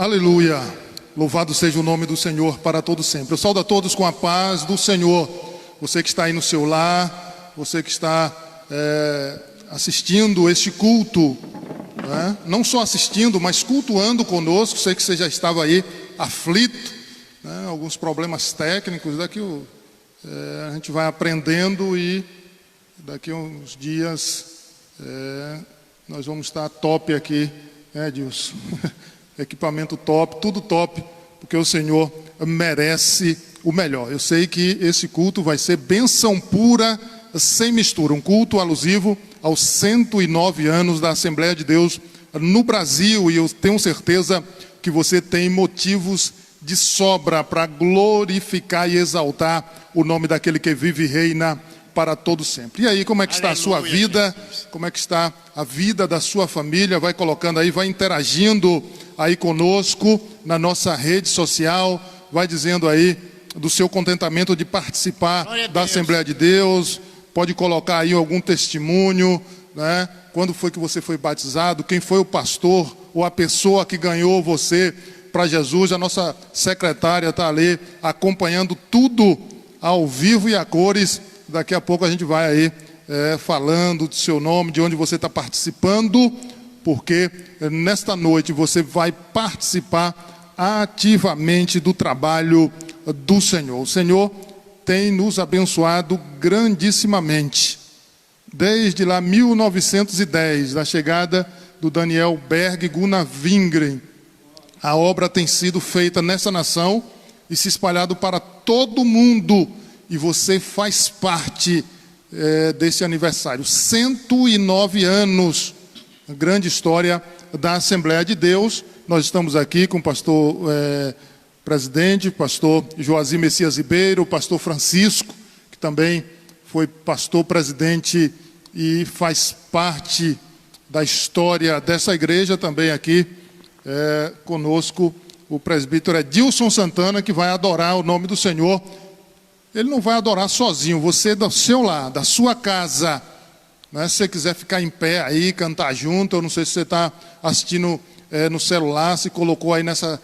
Aleluia, louvado seja o nome do Senhor para todo sempre. Eu saúdo a todos com a paz do Senhor. Você que está aí no seu lar, você que está assistindo este culto, né? Não só assistindo, mas cultuando conosco. Sei que você já estava aí aflito, né? Alguns problemas técnicos. Daqui a gente vai aprendendo e daqui a uns dias nós vamos estar top aqui, Edilson? Equipamento top, tudo top, porque o Senhor merece o melhor. Eu sei que esse culto vai ser bênção pura, sem mistura, um culto alusivo aos 109 anos da Assembleia de Deus no Brasil, e eu tenho certeza que você tem motivos de sobra para glorificar e exaltar o nome daquele que vive e reina para todo sempre. E aí, como é que está a sua vida? Como é que está a vida da sua família? Vai colocando aí, vai interagindo aí conosco na nossa rede social, vai dizendo aí do seu contentamento de participar da Assembleia de Deus. Pode colocar aí algum testemunho, né? Quando foi que você foi batizado? Quem foi o pastor ou a pessoa que ganhou você para Jesus? A nossa secretária está ali acompanhando tudo ao vivo e a cores. Daqui a pouco a gente vai aí falando do seu nome, de onde você está participando, porque nesta noite você vai participar ativamente do trabalho do Senhor. O Senhor tem nos abençoado grandissimamente. Desde lá 1910, da chegada do Daniel Berg Gunnar Wingren, a obra tem sido feita nessa nação e se espalhado para todo o mundo. E você faz parte desse aniversário. 109 anos, a grande história da Assembleia de Deus. Nós estamos aqui com o pastor presidente, pastor Joazir Messias Ribeiro, o pastor Francisco, que também foi pastor presidente e faz parte da história dessa igreja. Também aqui conosco o presbítero Edilson Santana, que vai adorar o nome do Senhor. Ele não vai adorar sozinho, você do seu lar, da sua casa, né? Se você quiser ficar em pé aí, cantar junto, eu não sei se você está assistindo no celular, se colocou aí nessa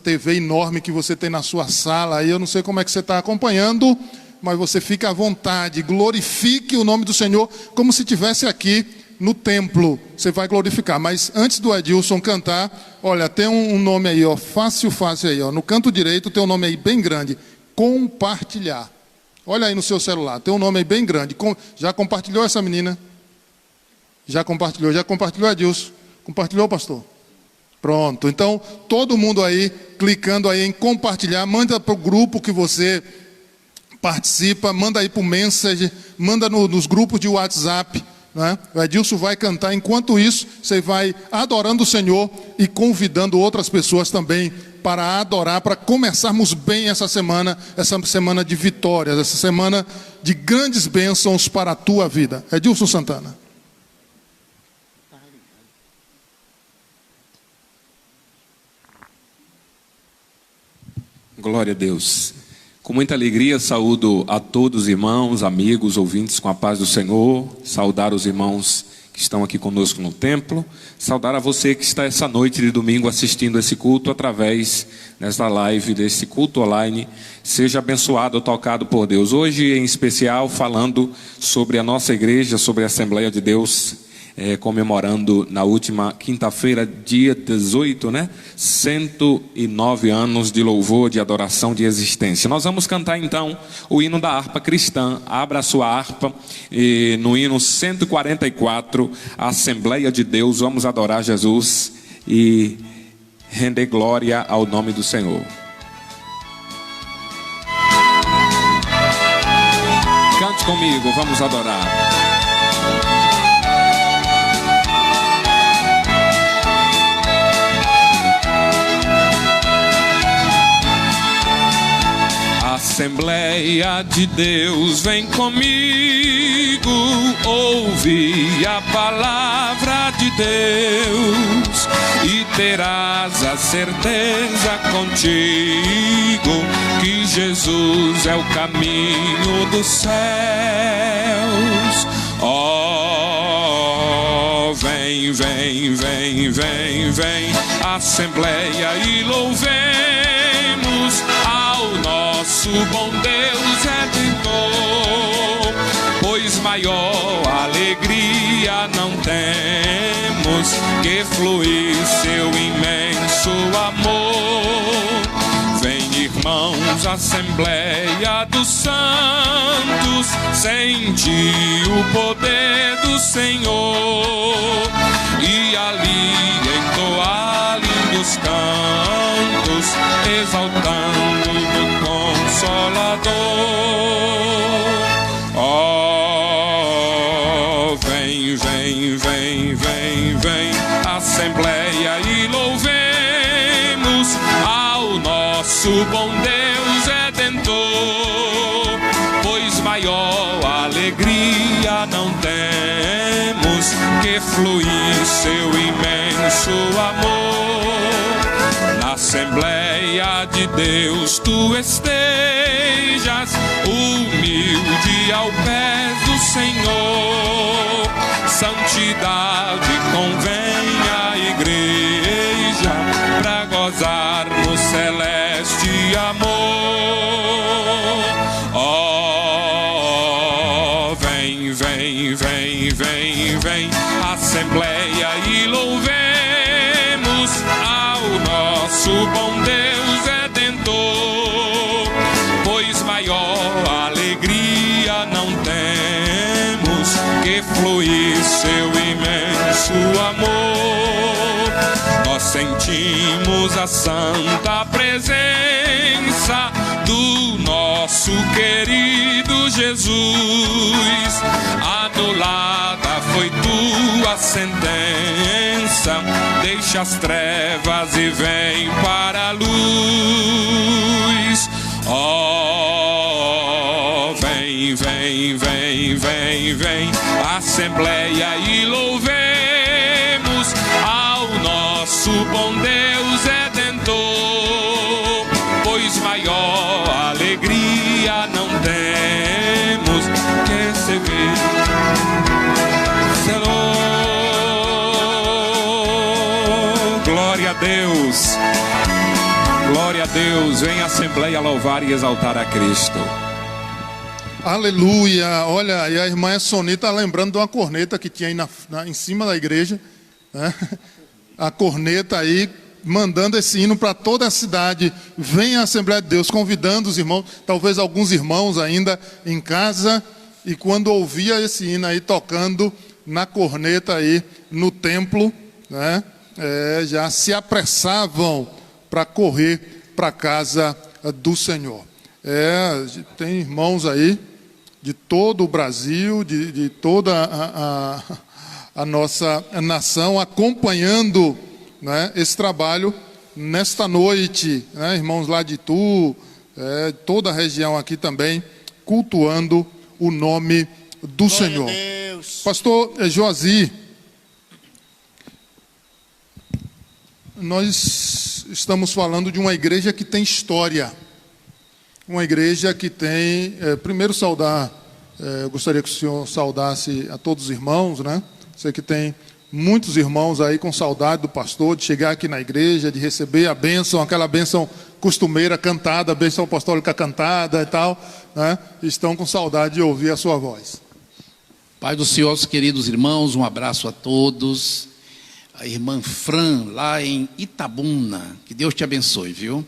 TV enorme que você tem na sua sala, aí eu não sei como é que você está acompanhando, mas você fica à vontade, glorifique o nome do Senhor, como se estivesse aqui no templo, você vai glorificar. Mas antes do Edilson cantar, olha, tem um nome aí, ó, fácil aí, ó, no canto direito tem um nome aí bem grande, compartilhar. Olha aí no seu celular, tem um nome aí bem grande. Já compartilhou essa menina? Já compartilhou, Edilson? Compartilhou, pastor? Pronto, então todo mundo aí, clicando aí em compartilhar, manda para o grupo que você participa, manda aí para o Message, manda nos grupos de WhatsApp, né? O Edilson vai cantar, enquanto isso você vai adorando o Senhor e convidando outras pessoas também para adorar, para começarmos bem essa semana de vitórias, essa semana de grandes bênçãos para a tua vida. Edilson Santana. Glória a Deus. Com muita alegria saúdo a todos os irmãos, amigos, ouvintes com a paz do Senhor. Saudar os irmãos que estão aqui conosco no templo. Saudar a você que está essa noite de domingo assistindo esse culto através desta live, desse culto online. Seja abençoado, tocado por Deus. Hoje em especial falando sobre a nossa igreja, sobre a Assembleia de Deus, comemorando na última quinta-feira, dia 18, 109 anos de louvor, de adoração, de existência. Nós vamos cantar então o hino da harpa cristã. Abra a sua harpa e no hino 144, a Assembleia de Deus, vamos adorar Jesus e render glória ao nome do Senhor. Cante comigo, vamos adorar. Assembleia de Deus, vem comigo, ouve a palavra de Deus e terás a certeza contigo que Jesus é o caminho dos céus. Oh, vem vem, vem, vem, vem, vem, Assembleia, e louvemos ao nosso bom Deus Redentor, pois maior alegria não temos que fluir seu imenso amor. Vem, irmãos, Assembleia dos Santos, sentir o poder do Senhor e ali entoar lindos cantos, exaltando o Consolador. Oh, vem, vem, vem, vem, vem, Assembleia, e louvemos ao nosso bom Deus Redentor, pois maior alegria não temos que fluir seu imenso amor. Na Assembleia de Deus tu estejas, humilde ao pé do Senhor, santidade convém à igreja pra gozar no celeste amor. Oh, vem, vem, vem, vem, vem, Assembleia, e louvemos ao nosso bom Deus Redentor, pois maior alegria não temos que fluir seu imenso amor. Nós sentimos a santa presença do nosso querido Jesus. Anulada foi tua sentença, deixa as trevas e vem para a luz. Oh, vem, vem, vem, vem, vem, Assembleia, e louvemos ao nosso bom Deus Redentor, pois maior alegria não temos que servir. Senhor, glória a Deus. Glória a Deus, vem a Assembleia louvar e exaltar a Cristo. Aleluia. Olha, e a irmã Sonita está lembrando de uma corneta que tinha aí em cima da igreja, né? A corneta aí, mandando esse hino para toda a cidade. Vem a Assembleia de Deus, convidando os irmãos, talvez alguns irmãos ainda em casa, e quando ouvia esse hino aí tocando na corneta aí no templo, né? Já se apressavam para correr para a casa do Senhor. Tem irmãos aí de todo o Brasil, de toda a nossa nação acompanhando, né, esse trabalho nesta noite, né, irmãos lá de Itu, toda a região aqui também, cultuando o nome do Glória Senhor. Pastor Joasi, nós estamos falando de uma igreja que tem história, uma igreja que tem, primeiro saudar, eu gostaria que o senhor saudasse a todos os irmãos, né? Sei que tem muitos irmãos aí com saudade do pastor, de chegar aqui na igreja, de receber a bênção, aquela bênção costumeira cantada, a bênção apostólica cantada e tal, né? Estão com saudade de ouvir a sua voz. Pai do Senhor, queridos irmãos, um abraço a todos. A irmã Fran, lá em Itabuna, que Deus te abençoe, viu?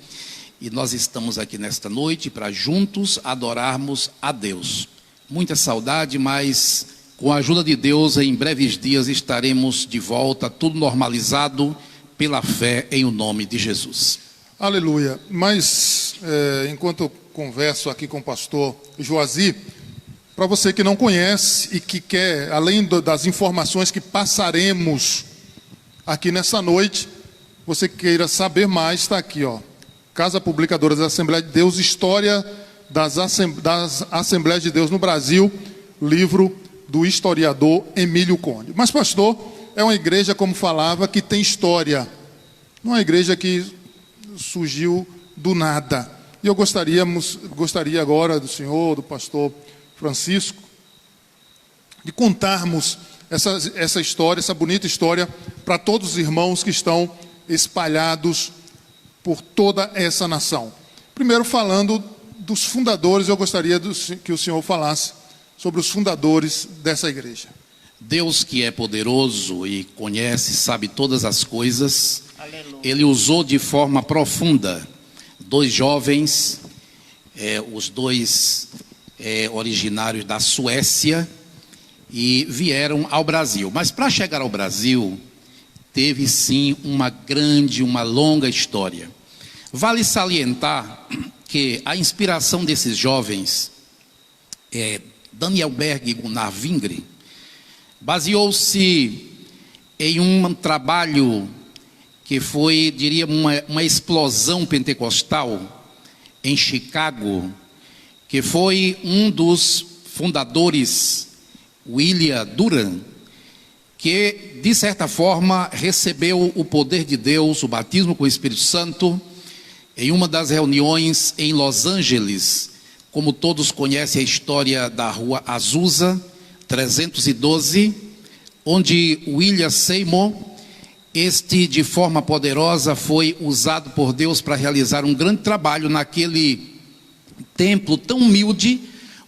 E nós estamos aqui nesta noite para juntos adorarmos a Deus. Muita saudade, mas com a ajuda de Deus, em breves dias estaremos de volta, tudo normalizado pela fé em o nome de Jesus. Aleluia. Mas, enquanto eu converso aqui com o pastor Joasi, para você que não conhece e que quer, além das informações que passaremos aqui nessa noite, você queira saber mais, está aqui, ó. Casa Publicadora da Assembleia de Deus, História das Assembleias de Deus no Brasil, livro do historiador Emílio Conde. Mas, pastor, é uma igreja, como falava, que tem história. Não é uma igreja que surgiu do nada. E eu gostaria agora do senhor, do pastor Francisco, de contarmos essa história, essa bonita história, para todos os irmãos que estão espalhados por toda essa nação. Primeiro, falando dos fundadores, eu gostaria que o senhor falasse sobre os fundadores dessa igreja. Deus, que é poderoso e conhece, sabe todas as coisas, Ele usou de forma profunda dois jovens, os dois originários da Suécia, e vieram ao Brasil. Mas para chegar ao Brasil, teve sim uma longa história. Vale salientar que a inspiração desses jovens, Daniel Berg e Gunnar Wingre, baseou-se em um trabalho que foi, diria, uma explosão pentecostal em Chicago, que foi um dos fundadores, William Duran, que, de certa forma, recebeu o poder de Deus, o batismo com o Espírito Santo, em uma das reuniões em Los Angeles. Como todos conhecem a história da rua Azusa 312, onde William Seymour, de forma poderosa, foi usado por Deus para realizar um grande trabalho naquele templo tão humilde,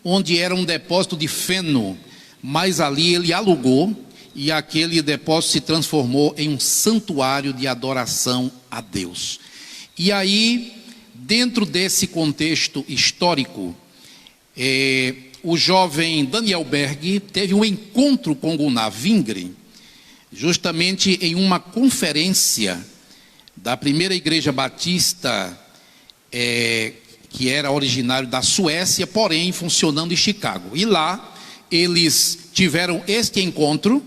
onde era um depósito de feno, mas ali ele alugou, e aquele depósito se transformou em um santuário de adoração a Deus. E aí, dentro desse contexto histórico, o jovem Daniel Berg teve um encontro com Gunnar Wingre, justamente em uma conferência da primeira igreja batista, que era originário da Suécia, porém funcionando em Chicago. E lá eles tiveram este encontro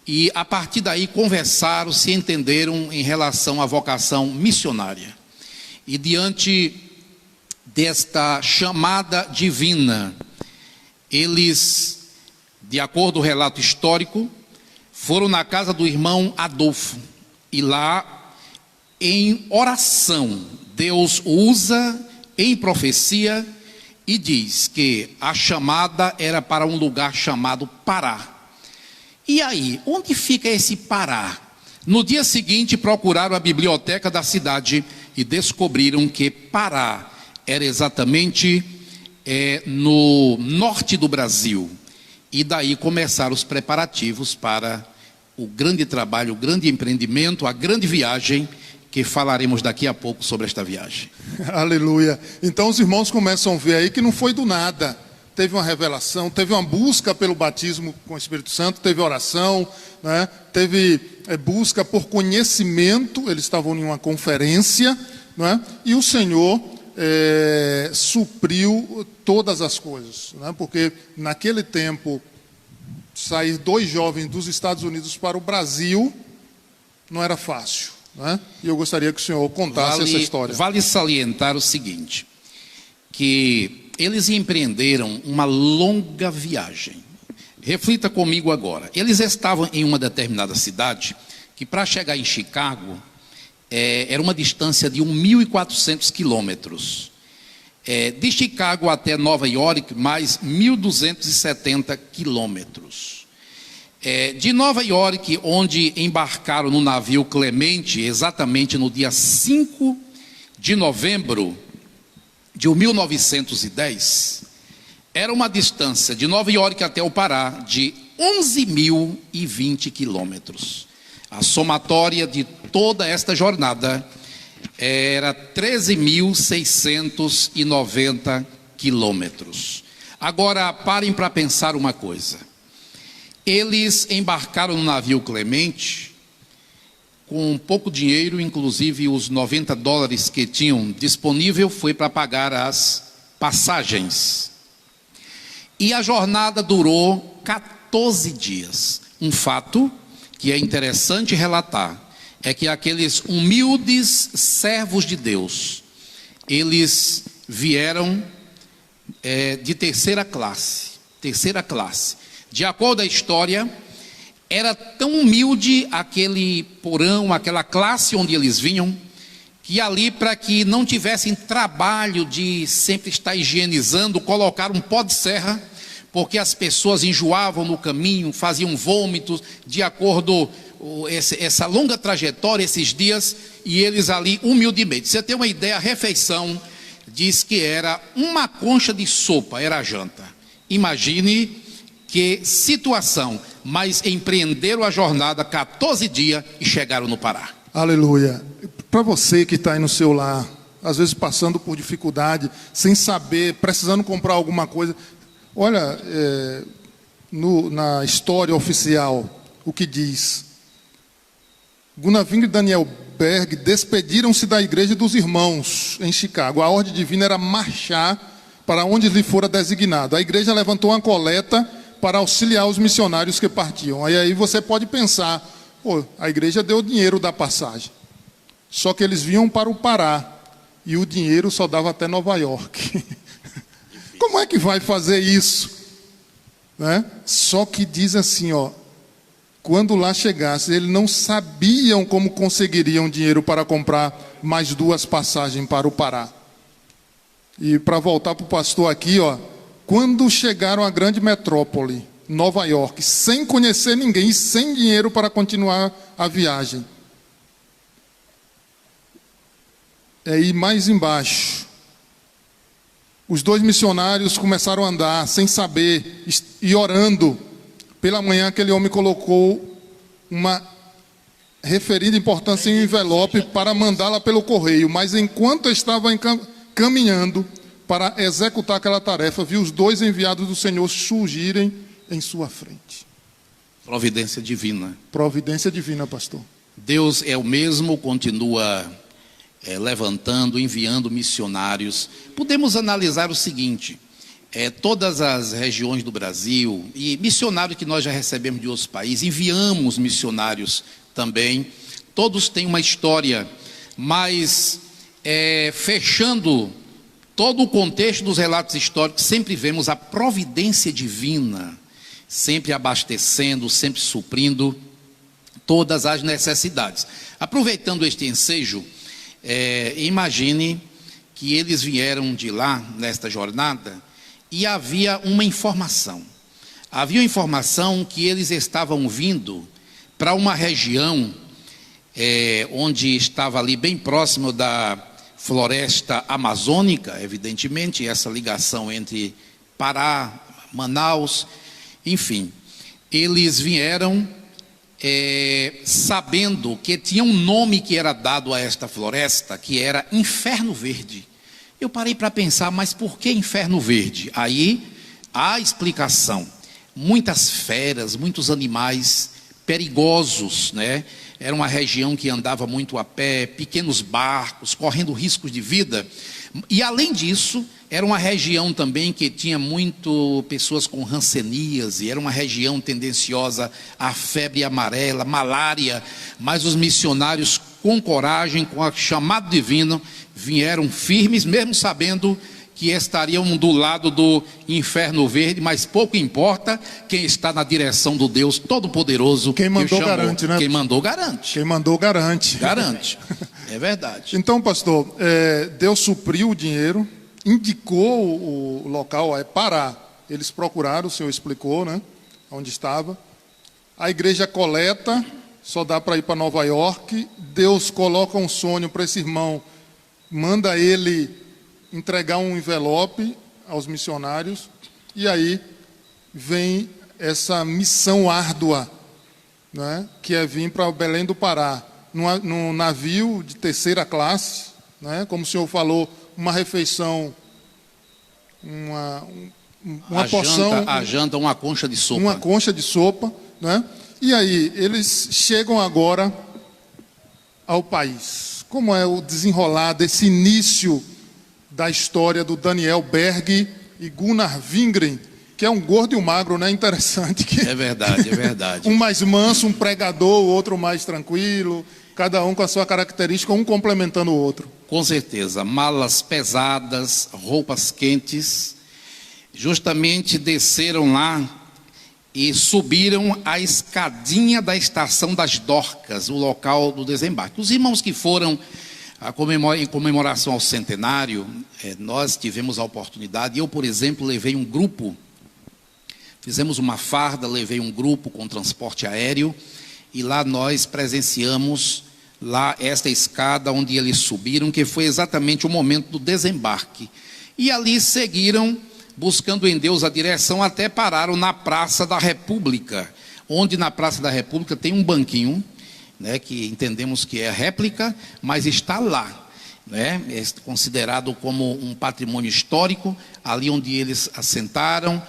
e a partir daí conversaram, se entenderam em relação à vocação missionária. E diante desta chamada divina, eles, de acordo com o relato histórico, foram na casa do irmão Adolfo, e lá, em oração, Deus usa em profecia e diz que a chamada era para um lugar chamado Pará. E aí, onde fica esse Pará? No dia seguinte, procuraram a biblioteca da cidade e descobriram que Pará era exatamente no norte do Brasil. E daí começaram os preparativos para o grande trabalho, o grande empreendimento, a grande viagem, que falaremos daqui a pouco sobre esta viagem. Aleluia. Então os irmãos começam a ver aí que não foi do nada. Teve uma revelação, teve uma busca pelo batismo com o Espírito Santo, teve oração, né? Teve busca por conhecimento. Eles estavam em uma conferência, né? E o Senhor supriu todas as coisas, né? Porque naquele tempo, sair dois jovens dos Estados Unidos para o Brasil não era fácil, né? E eu gostaria que o senhor contasse essa história. Vale salientar o seguinte, que eles empreenderam uma longa viagem. Reflita comigo agora. Eles estavam em uma determinada cidade, que para chegar em Chicago, era uma distância de 1.400 quilômetros. De Chicago até Nova York, mais 1.270 quilômetros. De Nova York, onde embarcaram no navio Clemente, exatamente no dia 5 de novembro de 1910, era uma distância de Nova York até o Pará de 11.020 quilômetros. A somatória de toda esta jornada era 13.690 quilômetros. Agora, parem para pensar uma coisa. Eles embarcaram no navio Clemente com pouco dinheiro, inclusive os $90 que tinham disponível foi para pagar as passagens. E a jornada durou 14 dias. Um fato que é interessante relatar é que aqueles humildes servos de Deus, eles vieram de terceira classe. De acordo com a história, era tão humilde aquele porão, aquela classe onde eles vinham, que ali, para que não tivessem trabalho de sempre estar higienizando, colocaram um pó de serra porque as pessoas enjoavam no caminho, faziam vômitos, de acordo essa longa trajetória, esses dias, e eles ali humildemente. Você tem uma ideia, a refeição diz que era uma concha de sopa, era a janta. Imagine que situação, mas empreenderam a jornada 14 dias e chegaram no Pará. Aleluia. Para você que está aí no seu lar, às vezes passando por dificuldade, sem saber, precisando comprar alguma coisa, olha, na história oficial, o que diz: Gunaving e Daniel Berg despediram-se da igreja dos irmãos em Chicago. A ordem divina era marchar para onde lhe fora designado. A igreja levantou uma coleta para auxiliar os missionários que partiam. Aí você pode pensar, a igreja deu o dinheiro da passagem. Só que eles vinham para o Pará e o dinheiro só dava até Nova York. Como é que vai fazer isso? Né? Só que diz assim, quando lá chegasse, eles não sabiam como conseguiriam dinheiro para comprar mais 2 passagens para o Pará. E para voltar para o pastor aqui, quando chegaram à grande metrópole, Nova York, sem conhecer ninguém e sem dinheiro para continuar a viagem. E mais embaixo, os 2 missionários começaram a andar sem saber e orando. Pela manhã aquele homem colocou uma referida importância em um envelope para mandá-la pelo correio, mas enquanto estava caminhando para executar aquela tarefa, viu os 2 enviados do Senhor surgirem em sua frente. Providência divina. Providência divina, pastor. Deus é o mesmo, continua levantando, enviando missionários. Podemos analisar o seguinte: todas as regiões do Brasil, e missionários que nós já recebemos de outros países, enviamos missionários também, todos têm uma história, mas fechando todo o contexto dos relatos históricos, sempre vemos a providência divina, sempre abastecendo, sempre suprindo todas as necessidades. Aproveitando este ensejo, imagine que eles vieram de lá, nesta jornada, e havia uma informação. Havia uma informação que eles estavam vindo para uma região onde estava ali bem próximo da floresta amazônica, evidentemente, essa ligação entre Pará, Manaus, enfim. Eles vieram sabendo que tinha um nome que era dado a esta floresta, que era Inferno Verde. Eu parei para pensar, mas por que Inferno Verde? Aí há explicação. Muitas feras, muitos animais perigosos, né? Era uma região que andava muito a pé, pequenos barcos, correndo riscos de vida. E além disso, era uma região também que tinha muito pessoas com hanseníase, era uma região tendenciosa à febre amarela, malária, mas os missionários com coragem, com o chamado divino, vieram firmes, mesmo sabendo que estariam do lado do Inferno Verde, mas pouco importa quem está na direção do Deus Todo-Poderoso. Quem mandou garante, né? Quem mandou garante. Quem mandou garante. Garante, é verdade. Então, pastor, Deus supriu o dinheiro, indicou o local, Pará. Eles procuraram, o senhor explicou, né? Onde estava. A igreja coleta, só dá para ir para Nova York. Deus coloca um sonho para esse irmão, manda ele entregar um envelope aos missionários, e aí vem essa missão árdua, né, que é vir para Belém do Pará, num navio de 3ª classe, né, como o senhor falou, uma refeição, uma porção... A janta, uma concha de sopa. Uma concha de sopa, né? E aí, eles chegam agora ao país. Como é o desenrolar desse início da história do Daniel Berg e Gunnar Wingren, que é um gordo e um magro, né? Interessante. Que é verdade, é verdade. Um mais manso, um pregador, o outro mais tranquilo, cada um com a sua característica, um complementando o outro. Com certeza, malas pesadas, roupas quentes, justamente desceram lá e subiram a escadinha da estação das Dorcas, o local do desembarque. Os irmãos que foram em comemoração ao centenário, nós tivemos a oportunidade, eu, por exemplo, levei um grupo Fizemos uma farda, levei um grupo com transporte aéreo, e lá nós presenciamos lá esta escada onde eles subiram, que foi exatamente o momento do desembarque. E ali seguiram, buscando em Deus a direção, até pararam na Praça da República, onde na Praça da República tem um banquinho, né, que entendemos que é réplica, mas está lá, né, é considerado como um patrimônio histórico, ali onde eles assentaram,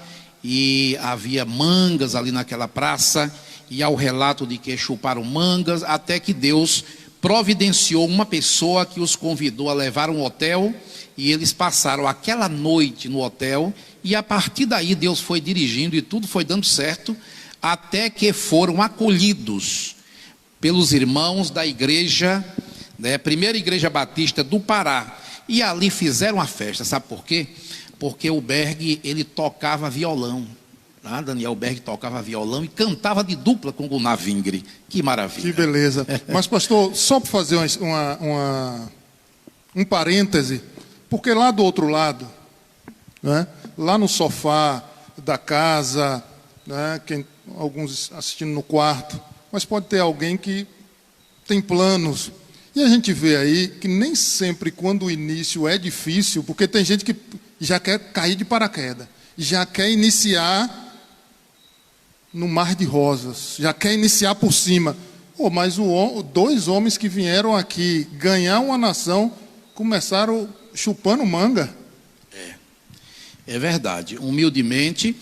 e havia mangas ali naquela praça, e há o relato de que chuparam mangas, até que Deus providenciou uma pessoa que os convidou a levar um hotel, e eles passaram aquela noite no hotel, e a partir daí Deus foi dirigindo, e tudo foi dando certo, até que foram acolhidos pelos irmãos da igreja, né, Primeira Igreja Batista do Pará, e ali fizeram a festa. Sabe por quê? Porque o Berg, ele tocava violão. Daniel Berg tocava violão e cantava de dupla com o Gunnar Vingre. Que maravilha. Que beleza. Mas, pastor, só para fazer um parêntese, porque lá do outro lado, né, lá no sofá da casa, né, alguns assistindo no quarto, mas pode ter alguém que tem planos. E a gente vê aí que nem sempre quando o início é difícil, porque tem gente que já quer cair de paraquedas, já quer iniciar no mar de rosas, já quer iniciar por cima. Mas dois homens que vieram aqui ganhar uma nação, começaram chupando manga. É verdade, humildemente.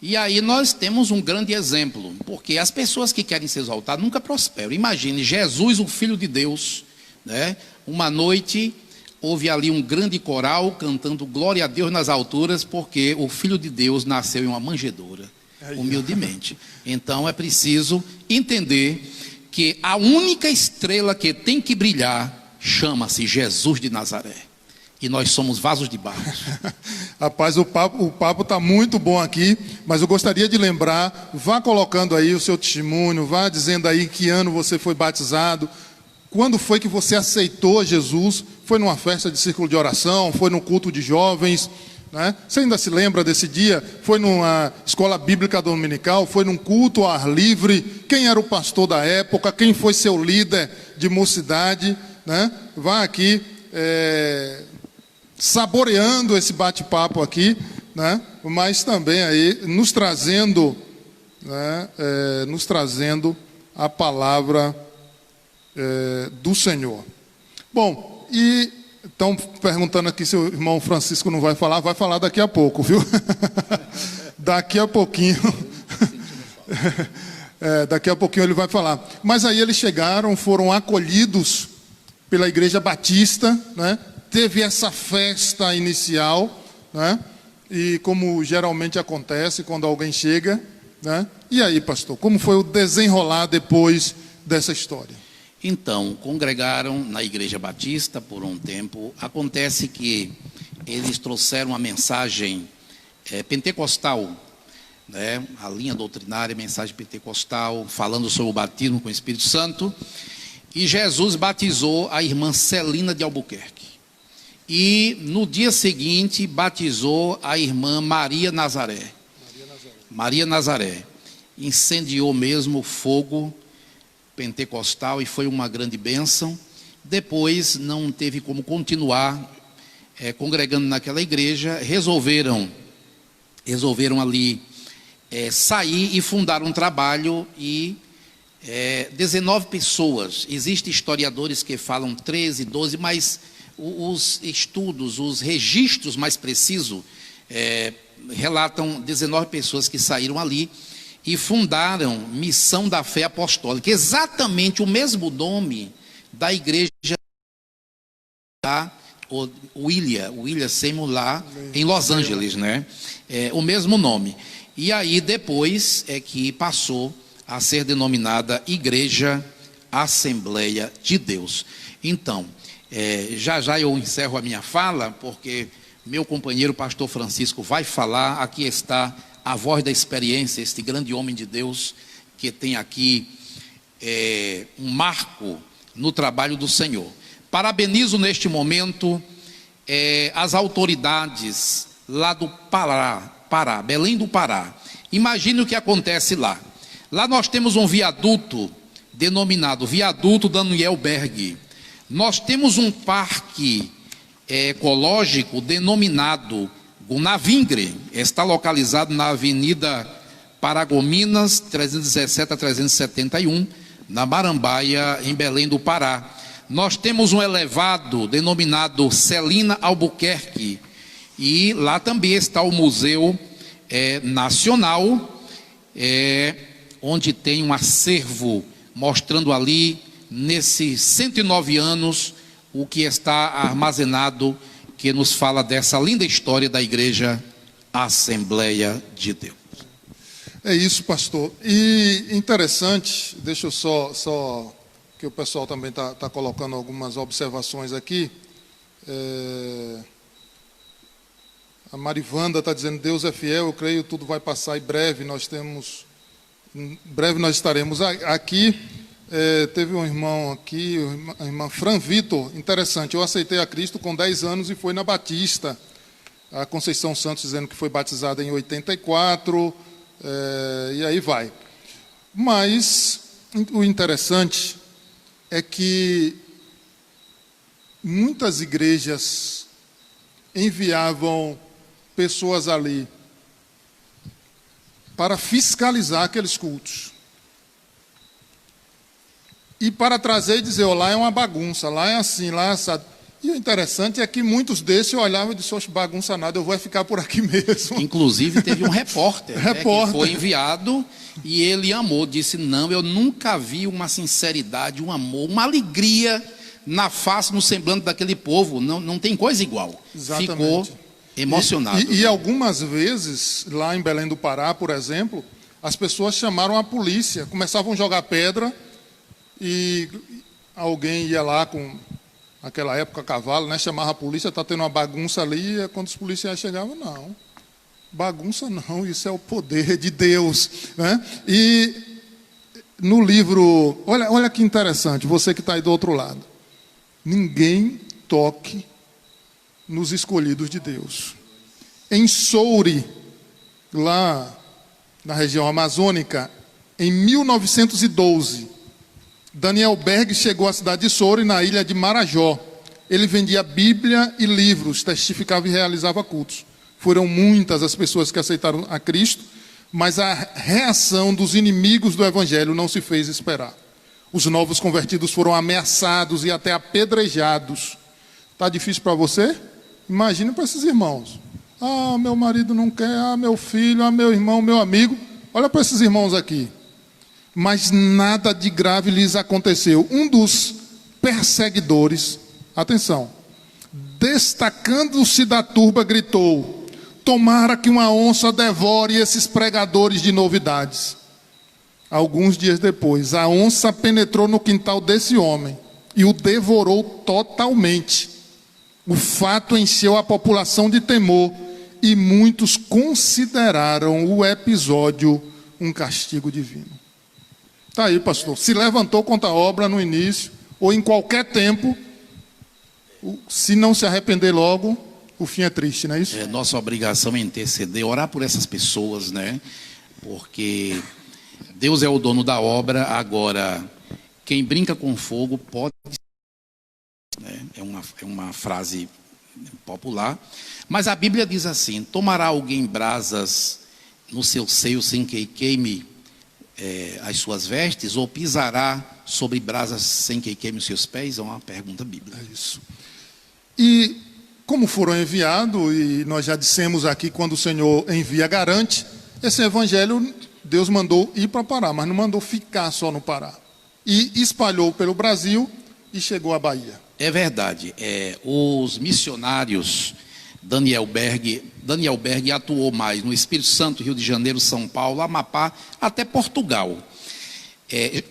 E aí nós temos um grande exemplo, porque as pessoas que querem se exaltar nunca prosperam. Imagine, Jesus, o Filho de Deus, né? Uma noite houve ali um grande coral cantando glória a Deus nas alturas, porque o Filho de Deus nasceu em uma manjedoura, humildemente. Então é preciso entender que a única estrela que tem que brilhar chama-se Jesus de Nazaré. E nós somos vasos de barro. Rapaz, o papo está muito bom aqui, mas eu gostaria de lembrar, vá colocando aí o seu testemunho, vá dizendo aí que ano você foi batizado, quando foi que você aceitou Jesus, foi numa festa de círculo de oração, foi no culto de jovens, né? Você ainda se lembra desse dia? Foi numa escola bíblica dominical, foi num culto ao ar livre, quem era o pastor da época, quem foi seu líder de mocidade, né? Vá aqui, saboreando esse bate-papo aqui, né? Mas também aí nos trazendo, né, a palavra do Senhor. Bom, e estão perguntando aqui se o irmão Francisco não vai falar daqui a pouco, viu? Daqui a pouquinho. Daqui a pouquinho ele vai falar. Mas aí eles chegaram, foram acolhidos pela Igreja Batista, né? Teve essa festa inicial, né? E como geralmente acontece quando alguém chega, né? E aí, pastor, como foi o desenrolar depois dessa história? Então, congregaram na Igreja Batista por um tempo. Acontece que eles trouxeram uma mensagem pentecostal, né? A linha doutrinária, mensagem pentecostal, falando sobre o batismo com o Espírito Santo. E Jesus batizou a irmã Celina de Albuquerque. E no dia seguinte batizou a irmã Maria Nazaré. Maria Nazaré. Incendiou mesmo o fogo pentecostal e foi uma grande bênção. Depois não teve como continuar congregando naquela igreja. Resolveram ali sair e fundar um trabalho e 19 pessoas. Existem historiadores que falam 13, 12, mas os estudos, os registros mais precisos relatam 19 pessoas que saíram ali e fundaram Missão da Fé Apostólica, exatamente o mesmo nome da igreja da William Seymour lá em Los Angeles, né? O mesmo nome. E aí depois é que passou a ser denominada Igreja Assembleia de Deus. Então, já eu encerro a minha fala, porque meu companheiro pastor Francisco vai falar. Aqui está a voz da experiência, este grande homem de Deus, que tem aqui um marco no trabalho do Senhor. Parabenizo neste momento as autoridades lá do Pará, Belém do Pará, Imagine o que acontece lá. Lá nós temos um viaduto denominado Viaduto Daniel Berg. Nós temos um parque ecológico denominado Gunavingre. Está localizado na Avenida Paragominas, 317 a 371, na Marambaia, em Belém do Pará. Nós temos um elevado denominado Celina Albuquerque, e lá também está o Museu Nacional, onde tem um acervo mostrando ali, nesses 109 anos, o que está armazenado, que nos fala dessa linda história da Igreja Assembleia de Deus. É isso, pastor. E interessante, deixa eu só que o pessoal também está colocando algumas observações aqui. A Marivanda está dizendo: Deus é fiel, eu creio, tudo vai passar, e breve nós estaremos aqui. Teve um irmão aqui, a irmã Fran Vitor, interessante, eu aceitei a Cristo com 10 anos e foi na Batista. A Conceição Santos dizendo que foi batizada em 84, e aí vai. Mas o interessante é que muitas igrejas enviavam pessoas ali para fiscalizar aqueles cultos. E para trazer e dizer: lá é uma bagunça, lá é assim, lá é assado. E o interessante é que muitos desses olhavam e disseram: bagunça nada, eu vou ficar por aqui mesmo. Inclusive teve um repórter, que foi enviado, e ele amou, disse: não, eu nunca vi uma sinceridade, um amor, uma alegria na face, no semblante daquele povo, não tem coisa igual. Exatamente. Ficou emocionado. E algumas vezes, lá em Belém do Pará, por exemplo, as pessoas chamaram a polícia, começavam a jogar pedra, e alguém ia lá com, naquela época, a cavalo, né, chamava a polícia, está tendo uma bagunça ali, e quando os policiais chegavam: não, bagunça não, isso é o poder de Deus, né? E no livro, olha que interessante, você que está aí do outro lado: ninguém toque nos escolhidos de Deus. Em Soure, lá na região amazônica, em 1912, Daniel Berg chegou à cidade de Soure, na ilha de Marajó. Ele vendia Bíblia e livros, testificava e realizava cultos. Foram muitas as pessoas que aceitaram a Cristo, mas a reação dos inimigos do Evangelho não se fez esperar. Os novos convertidos foram ameaçados e até apedrejados. Está difícil para você? Imagine para esses irmãos: ah, meu marido não quer, ah, meu filho, ah, meu irmão, meu amigo. Olha para esses irmãos aqui. Mas nada de grave lhes aconteceu. Um dos perseguidores, atenção, destacando-se da turba, gritou: tomara que uma onça devore esses pregadores de novidades. Alguns dias depois, a onça penetrou no quintal desse homem e o devorou totalmente. O fato encheu a população de temor e muitos consideraram o episódio um castigo divino. Está aí, pastor. Se levantou contra a obra no início, ou em qualquer tempo, se não se arrepender logo, o fim é triste, não é isso? Nossa obrigação é interceder, orar por essas pessoas, né? Porque Deus é o dono da obra. Agora, quem brinca com fogo pode... né? É uma frase popular. Mas a Bíblia diz assim: tomará alguém brasas no seu seio sem que queime as suas vestes, ou pisará sobre brasas sem que queime os seus pés? É uma pergunta bíblica. É isso. E como foram enviados, e nós já dissemos aqui, quando o Senhor envia, garante, esse evangelho Deus mandou ir para Pará, mas não mandou ficar só no Pará. E espalhou pelo Brasil e chegou à Bahia. É verdade. Os missionários, Daniel Berg atuou mais no Espírito Santo, Rio de Janeiro, São Paulo, Amapá, até Portugal.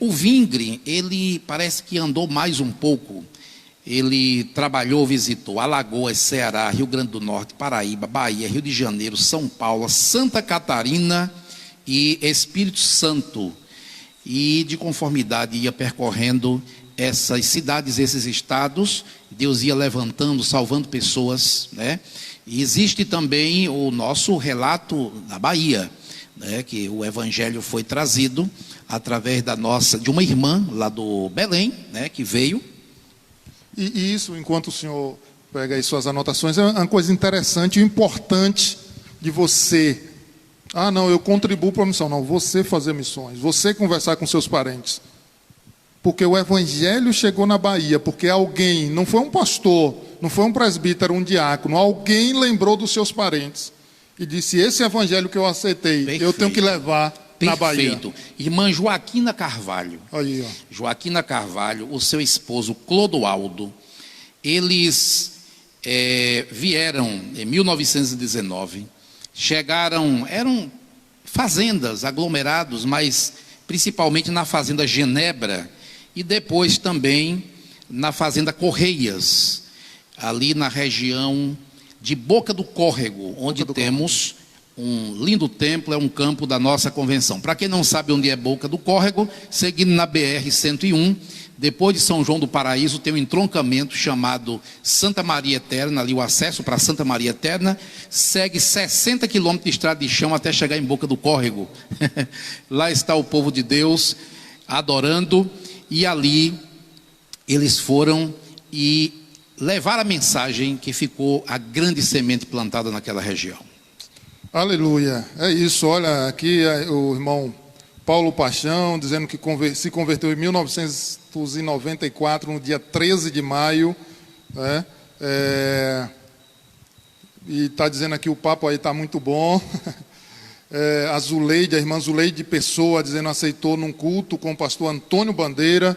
O Vingre, ele parece que andou mais um pouco. Ele trabalhou, visitou Alagoas, Ceará, Rio Grande do Norte, Paraíba, Bahia, Rio de Janeiro, São Paulo, Santa Catarina e Espírito Santo. E de conformidade ia percorrendo essas cidades, esses estados. Deus ia levantando, salvando pessoas, né? E existe também o nosso relato da Bahia. né, que o evangelho foi trazido através de uma irmã lá do Belém, né, que veio. E isso, enquanto o senhor pega aí suas anotações, é uma coisa interessante e importante de você. Ah, não, eu contribuo para a missão. Não, você fazer missões, você conversar com seus parentes. Porque o evangelho chegou na Bahia, porque alguém, não foi um pastor, não foi um presbítero, um diácono, alguém lembrou dos seus parentes e disse: esse evangelho que eu aceitei, Perfeito. Eu tenho que levar na Bahia. Perfeito. Irmã Joaquina Carvalho. Aí, ó. Joaquina Carvalho, o seu esposo Clodoaldo, eles vieram em 1919, chegaram, eram fazendas, aglomerados, mas principalmente na fazenda Genebra e depois também na fazenda Correias, ali na região de Boca do Córrego, onde temos um lindo templo, é um campo da nossa convenção. Para quem não sabe onde é Boca do Córrego, seguindo na BR-101, depois de São João do Paraíso, tem um entroncamento chamado Santa Maria Eterna, ali o acesso para Santa Maria Eterna, segue 60 quilômetros de estrada de chão até chegar em Boca do Córrego. Lá está o povo de Deus adorando, e ali eles foram e levaram a mensagem que ficou a grande semente plantada naquela região. Aleluia, é isso. Olha, aqui o irmão Paulo Paixão dizendo que se converteu em 1994, no dia 13 de maio, né? E está dizendo aqui: o papo aí está muito bom. A Zuleide, a irmã Zuleide Pessoa, dizendo: aceitou num culto com o pastor Antônio Bandeira,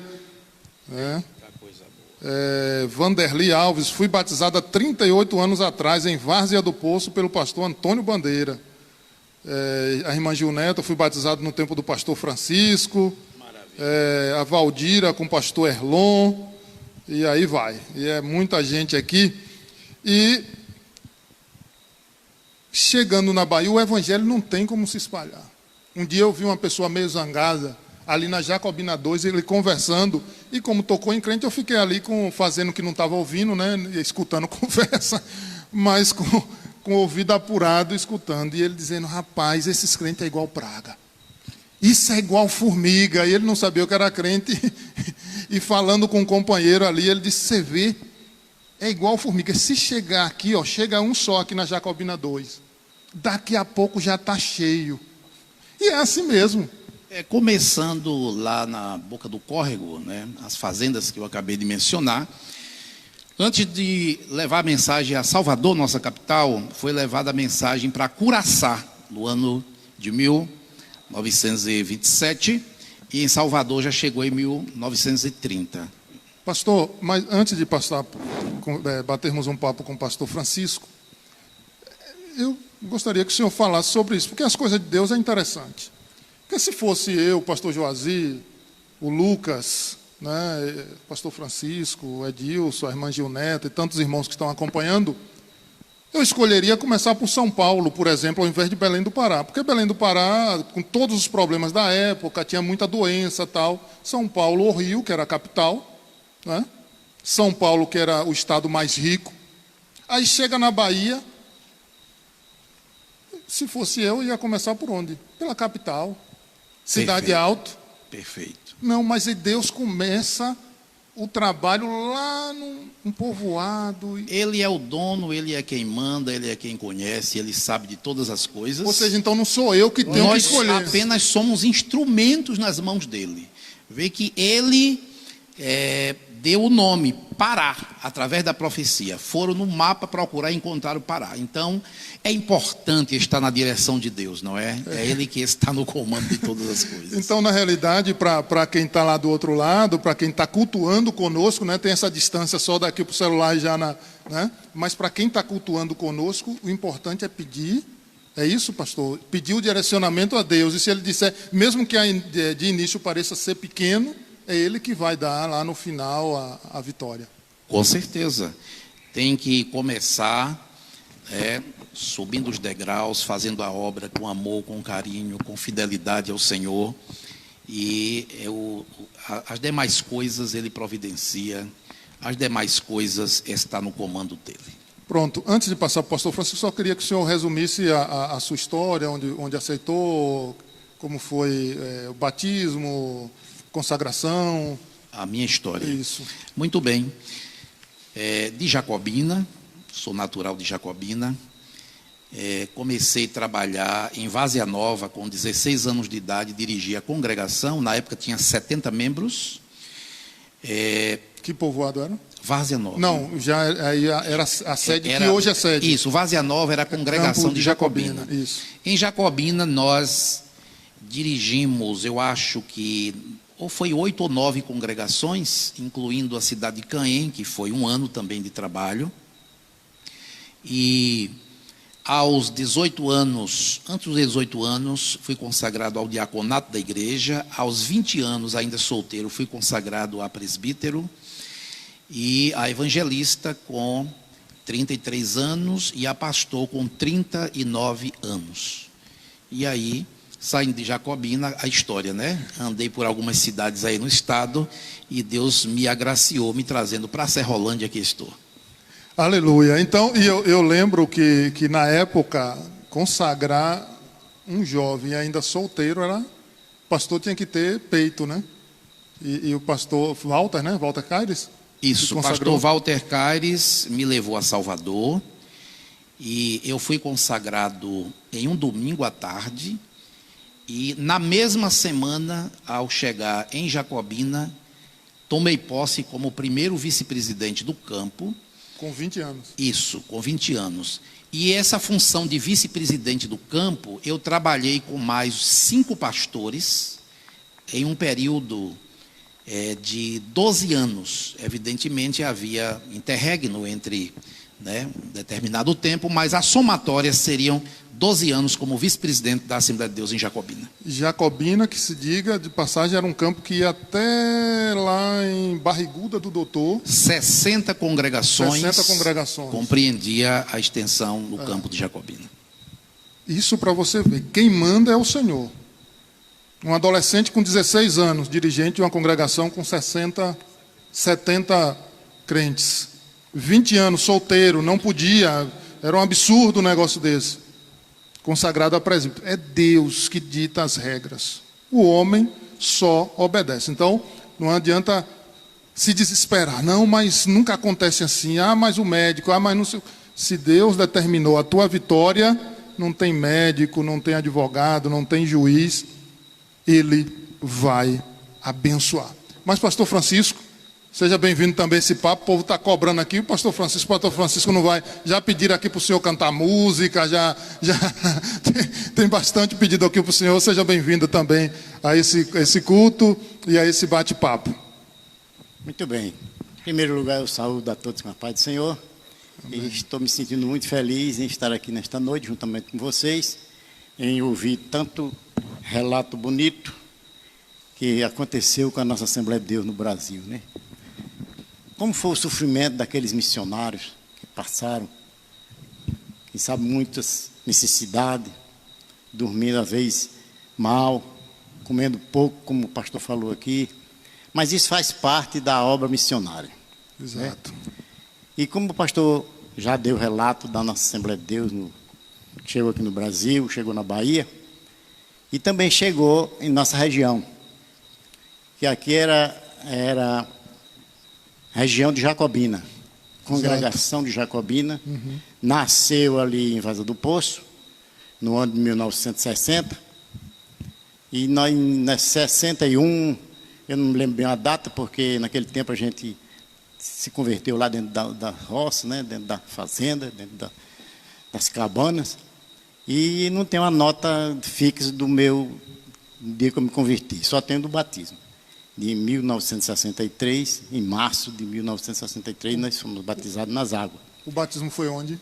né? Vanderli Alves: fui batizada há 38 anos atrás em Várzea do Poço pelo pastor Antônio Bandeira. A irmã Gil Neto: fui batizado no tempo do pastor Francisco. A Valdira com o pastor Erlon, e aí vai, e é muita gente aqui. E chegando na Bahia, o evangelho não tem como se espalhar. Um dia eu vi uma pessoa meio zangada ali na Jacobina 2, ele conversando, e como tocou em crente, eu fiquei ali fazendo que não estava ouvindo, né, escutando conversa, mas com o ouvido apurado, escutando, e ele dizendo: rapaz, esses crentes é igual praga, isso é igual formiga, e ele não sabia que era crente, e falando com um companheiro ali, ele disse: você vê, é igual formiga, se chegar aqui, ó, chega um só aqui na Jacobina 2, daqui a pouco já está cheio, e é assim mesmo. Começando lá na Boca do Córrego, né, as fazendas que eu acabei de mencionar, antes de levar a mensagem a Salvador, nossa capital, foi levada a mensagem para Curaçá, no ano de 1927, e em Salvador já chegou em 1930. Pastor, mas antes de batermos um papo com o pastor Francisco, eu gostaria que o senhor falasse sobre isso, porque as coisas de Deus é interessante. Porque se fosse eu, o pastor Joazir, o Lucas, né, o pastor Francisco, o Edilson, a irmã Gil Neto e tantos irmãos que estão acompanhando, eu escolheria começar por São Paulo, por exemplo, ao invés de Belém do Pará. Porque Belém do Pará, com todos os problemas da época, tinha muita doença e tal. São Paulo, o Rio, que era a capital, né? São Paulo, que era o estado mais rico. Aí chega na Bahia. Se fosse eu, ia começar por onde? Pela capital. Cidade Alta. Perfeito. Não, mas Deus começa o trabalho lá num povoado. Ele é o dono, ele é quem manda, ele é quem conhece, ele sabe de todas as coisas. Ou seja, então não sou eu que tenho que escolher. Nós apenas somos instrumentos nas mãos dele. Vê que ele deu o nome Pará, através da profecia. Foram no mapa procurar e encontrar o Pará. Então, é importante estar na direção de Deus, não é? É Ele que está no comando de todas as coisas. Então, na realidade, para quem está lá do outro lado, para quem está cultuando conosco, né, tem essa distância só daqui para o celular já, né? Mas para quem está cultuando conosco, o importante é pedir. É isso, pastor? Pedir o direcionamento a Deus. E se Ele disser, mesmo que de início pareça ser pequeno, é Ele que vai dar lá no final a vitória. Com certeza. Tem que começar subindo os degraus, fazendo a obra com amor, com carinho, com fidelidade ao Senhor. E as demais coisas Ele providencia, as demais coisas está no comando dEle. Pronto, antes de passar para o pastor Francisco, só queria que o senhor resumisse a sua história, onde aceitou, como foi o batismo, consagração. A minha história. Isso. Muito bem. De Jacobina, sou natural de Jacobina. Comecei a trabalhar em Várzea Nova com 16 anos de idade, dirigi a congregação, na época tinha 70 membros. Que povoado era? Várzea Nova. Não, aí era a sede que hoje é sede. Isso, Várzea Nova era a congregação de Jacobina. Isso. Em Jacobina nós dirigimos, eu acho que ou foi 8 ou 9 congregações, incluindo a cidade de Caém, que foi 1 ano também de trabalho. E aos 18 anos, antes dos 18 anos, fui consagrado ao diaconato da igreja. Aos 20 anos, ainda solteiro, fui consagrado a presbítero e a evangelista com 33 anos e a pastor com 39 anos. E aí, saindo de Jacobina, a história, né? Andei por algumas cidades aí no estado e Deus me agraciou, me trazendo para a Serrolândia que estou. Aleluia. Então, eu lembro que na época, consagrar um jovem ainda solteiro o pastor tinha que ter peito, né? E o pastor Walter, né? Walter Caires? Isso, o pastor Walter Caires me levou a Salvador e eu fui consagrado em um domingo à tarde e na mesma semana, ao chegar em Jacobina, tomei posse como primeiro vice-presidente do campo. Com 20 anos. Isso, com 20 anos. E essa função de vice-presidente do campo, eu trabalhei com mais 5 pastores em um período de 12 anos. Evidentemente, havia interregno entre um determinado tempo, mas a somatória seriam 12 anos como vice-presidente da Assembleia de Deus em Jacobina. Jacobina, que se diga, de passagem, era um campo que ia até lá em Barriguda do Doutor. 60 congregações. 60 congregações. Compreendia a extensão do campo de Jacobina. Isso para você ver. Quem manda é o Senhor. Um adolescente com 16 anos, dirigente de uma congregação com 60, 70 crentes. 20 anos, solteiro, não podia. Era um absurdo um negócio desse. Consagrado a presbítero. É Deus que dita as regras. O homem só obedece. Então, não adianta se desesperar. Não, mas nunca acontece assim. Mas o médico, mas não sei. Se Deus determinou a tua vitória, não tem médico, não tem advogado, não tem juiz. Ele vai abençoar. Mas, pastor Francisco, seja bem-vindo também a esse papo. O povo está cobrando aqui. O pastor Francisco não vai. Já pediram aqui para o senhor cantar música. Já tem bastante pedido aqui para o senhor. Seja bem-vindo também a esse culto e a esse bate-papo. Muito bem. Em primeiro lugar, eu saúdo a todos com a paz do Senhor. Amém. E estou me sentindo muito feliz em estar aqui nesta noite, juntamente com vocês, em ouvir tanto relato bonito que aconteceu com a nossa Assembleia de Deus no Brasil, né? Como foi o sofrimento daqueles missionários que passaram, quem sabe muitas necessidades, dormindo às vezes mal, comendo pouco, como o pastor falou aqui, mas isso faz parte da obra missionária. Exato. Né? E como o pastor já deu relato da nossa Assembleia de Deus, chegou aqui no Brasil, chegou na Bahia, e também chegou em nossa região, que aqui era região de Jacobina, congregação de Jacobina, nasceu ali em Vaza do Poço, no ano de 1960, e nós, em 61, eu não me lembro bem a data, porque naquele tempo a gente se converteu lá dentro da roça, né, dentro da fazenda, dentro das cabanas, e não tem uma nota fixa do meu dia que eu me converti, só tenho do batismo. De 1963, em março de 1963, nós fomos batizados nas águas. O batismo foi onde?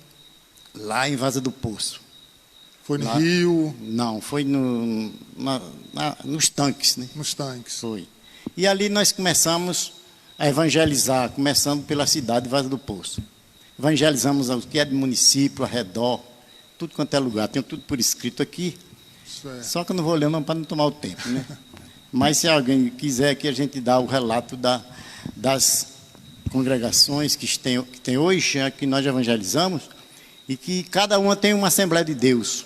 Lá em Vaza do Poço. Foi no rio? Não, foi nos tanques, né? Nos tanques. Foi. E ali nós começamos a evangelizar, começando pela cidade de Vaza do Poço. Evangelizamos o que é de município, ao redor, tudo quanto é lugar. Tenho tudo por escrito aqui. Só que eu não vou ler não para não tomar o tempo, né? Mas se alguém quiser que a gente dá o relato das congregações que tem hoje, que nós evangelizamos, e que cada uma tem uma Assembleia de Deus.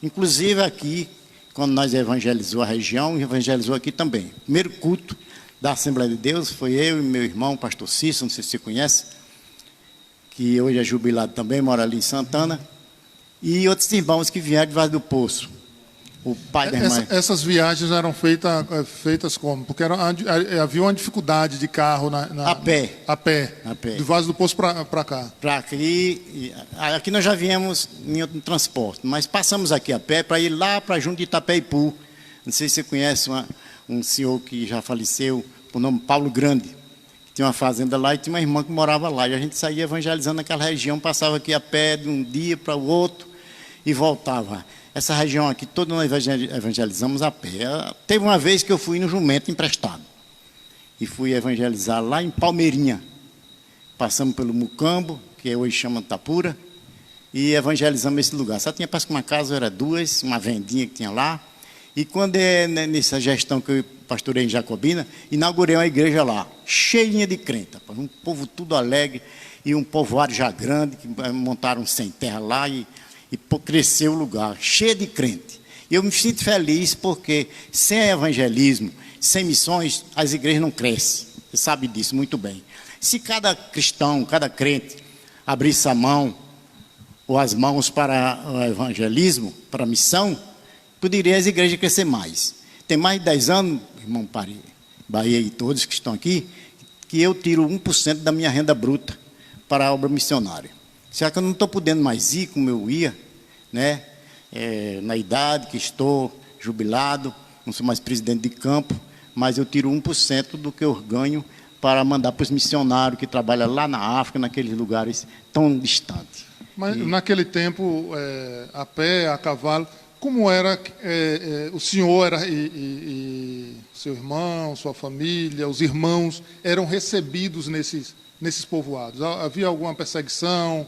Inclusive aqui, quando nós evangelizou a região, evangelizou aqui também. O primeiro culto da Assembleia de Deus foi eu e meu irmão, pastor Cícero, não sei se você conhece, que hoje é jubilado também, mora ali em Santana, e outros irmãos que vieram de Vaz do Poço. O pai da irmã. Essas viagens eram feitas como? Porque havia uma dificuldade de carro a pé. A pé. Do Vaz do Poço para cá. Para aqui. Aqui nós já viemos em outro transporte, mas passamos aqui a pé para ir lá para junto de Itapeipu. Não sei se você conhece um senhor que já faleceu, por nome Paulo Grande, que tinha uma fazenda lá e tinha uma irmã que morava lá. E a gente saía evangelizando naquela região, passava aqui a pé de um dia para o outro e voltava. Essa região aqui, toda nós evangelizamos a pé. Teve uma vez que eu fui no jumento emprestado. E fui evangelizar lá em Palmeirinha. Passamos pelo Mucambo, que hoje chama Tapura, e evangelizamos esse lugar. Só tinha, parece que uma casa, era duas, uma vendinha que tinha lá. E quando nessa gestão que eu pastorei em Jacobina, inaugurei uma igreja lá, cheinha de crente. Um povo tudo alegre, e um povoado já grande, que montaram sem terra lá, e cresceu o lugar, cheio de crente. E eu me sinto feliz porque sem evangelismo, sem missões, as igrejas não crescem. Você sabe disso muito bem. Se cada cristão, cada crente abrisse a mão ou as mãos para o evangelismo, para a missão, poderiam as igrejas crescer mais. Tem mais de 10 anos, irmão Bahia e todos que estão aqui, que eu tiro 1% da minha renda bruta para a obra missionária. Será que eu não estou podendo mais ir como eu ia, né? Na idade que estou, jubilado, não sou mais presidente de campo, mas eu tiro 1% do que eu ganho para mandar para os missionários que trabalham lá na África, naqueles lugares tão distantes. Mas naquele tempo, a pé, a cavalo, como era o senhor e seu irmão, sua família, os irmãos eram recebidos nesses povoados? Havia alguma perseguição?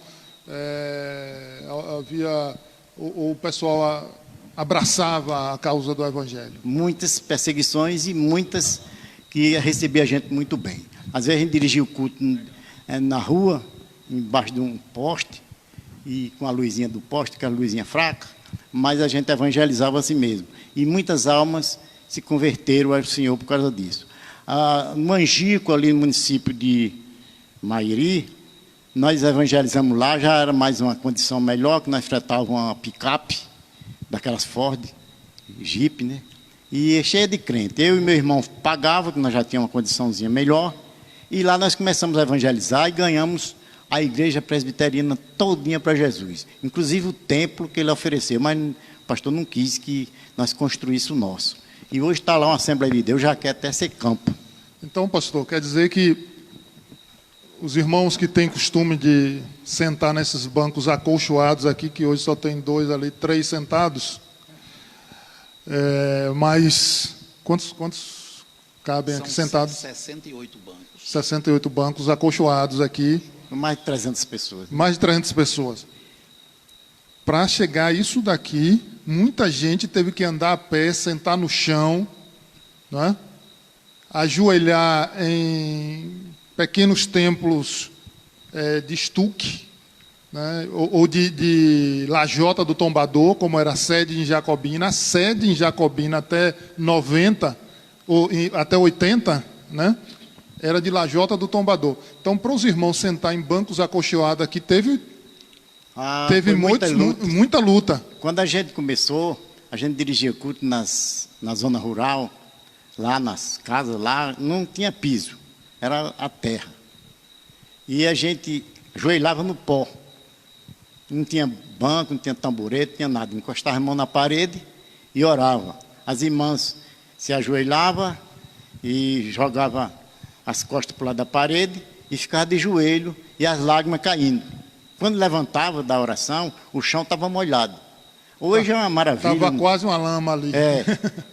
Ou o pessoal abraçava a causa do Evangelho? Muitas perseguições e muitas que recebia a gente muito bem. Às vezes a gente dirigia o culto na rua, embaixo de um poste, e com a luzinha do poste, que é a luzinha fraca, mas a gente evangelizava assim mesmo. E muitas almas se converteram ao Senhor por causa disso. No Angico, ali no município de Mairi, nós evangelizamos lá, já era mais uma condição melhor, que nós fretávamos uma picape, daquelas Ford, Jeep, né? E cheia de crente. Eu e meu irmão pagava, que nós já tínhamos uma condiçãozinha melhor, e lá nós começamos a evangelizar e ganhamos a igreja presbiteriana todinha para Jesus. Inclusive o templo que ele ofereceu, mas o pastor não quis que nós construíssemos o nosso. E hoje está lá uma Assembleia de Deus, já quer até ser campo. Então, pastor, quer dizer que os irmãos que têm costume de sentar nesses bancos acolchoados aqui, que hoje só tem 2 ali, 3 sentados, mas quantos cabem aqui sentados? 68 bancos. 68 bancos acolchoados aqui. Mais de 300 pessoas. Mais de 300 pessoas. Para chegar a isso daqui, muita gente teve que andar a pé, sentar no chão, não é? Ajoelhar em pequenos templos de estuque, né? ou de lajota do tombador, como era a sede em Jacobina. A sede em Jacobina até 90, ou até 80, né? Era de lajota do tombador. Então, para os irmãos sentar em bancos acolchoados aqui, teve muita luta. Quando a gente começou, a gente dirigia culto na zona rural, lá nas casas, lá não tinha piso, era a terra. E a gente ajoelhava no pó. Não tinha banco, não tinha tamborete, não tinha nada. Encostava a mão na parede e orava. As irmãs se ajoelhavam e jogavam as costas para o lado da parede e ficava de joelho e as lágrimas caindo. Quando levantava da oração, o chão estava molhado. Hoje é uma maravilha. Estava quase uma lama ali.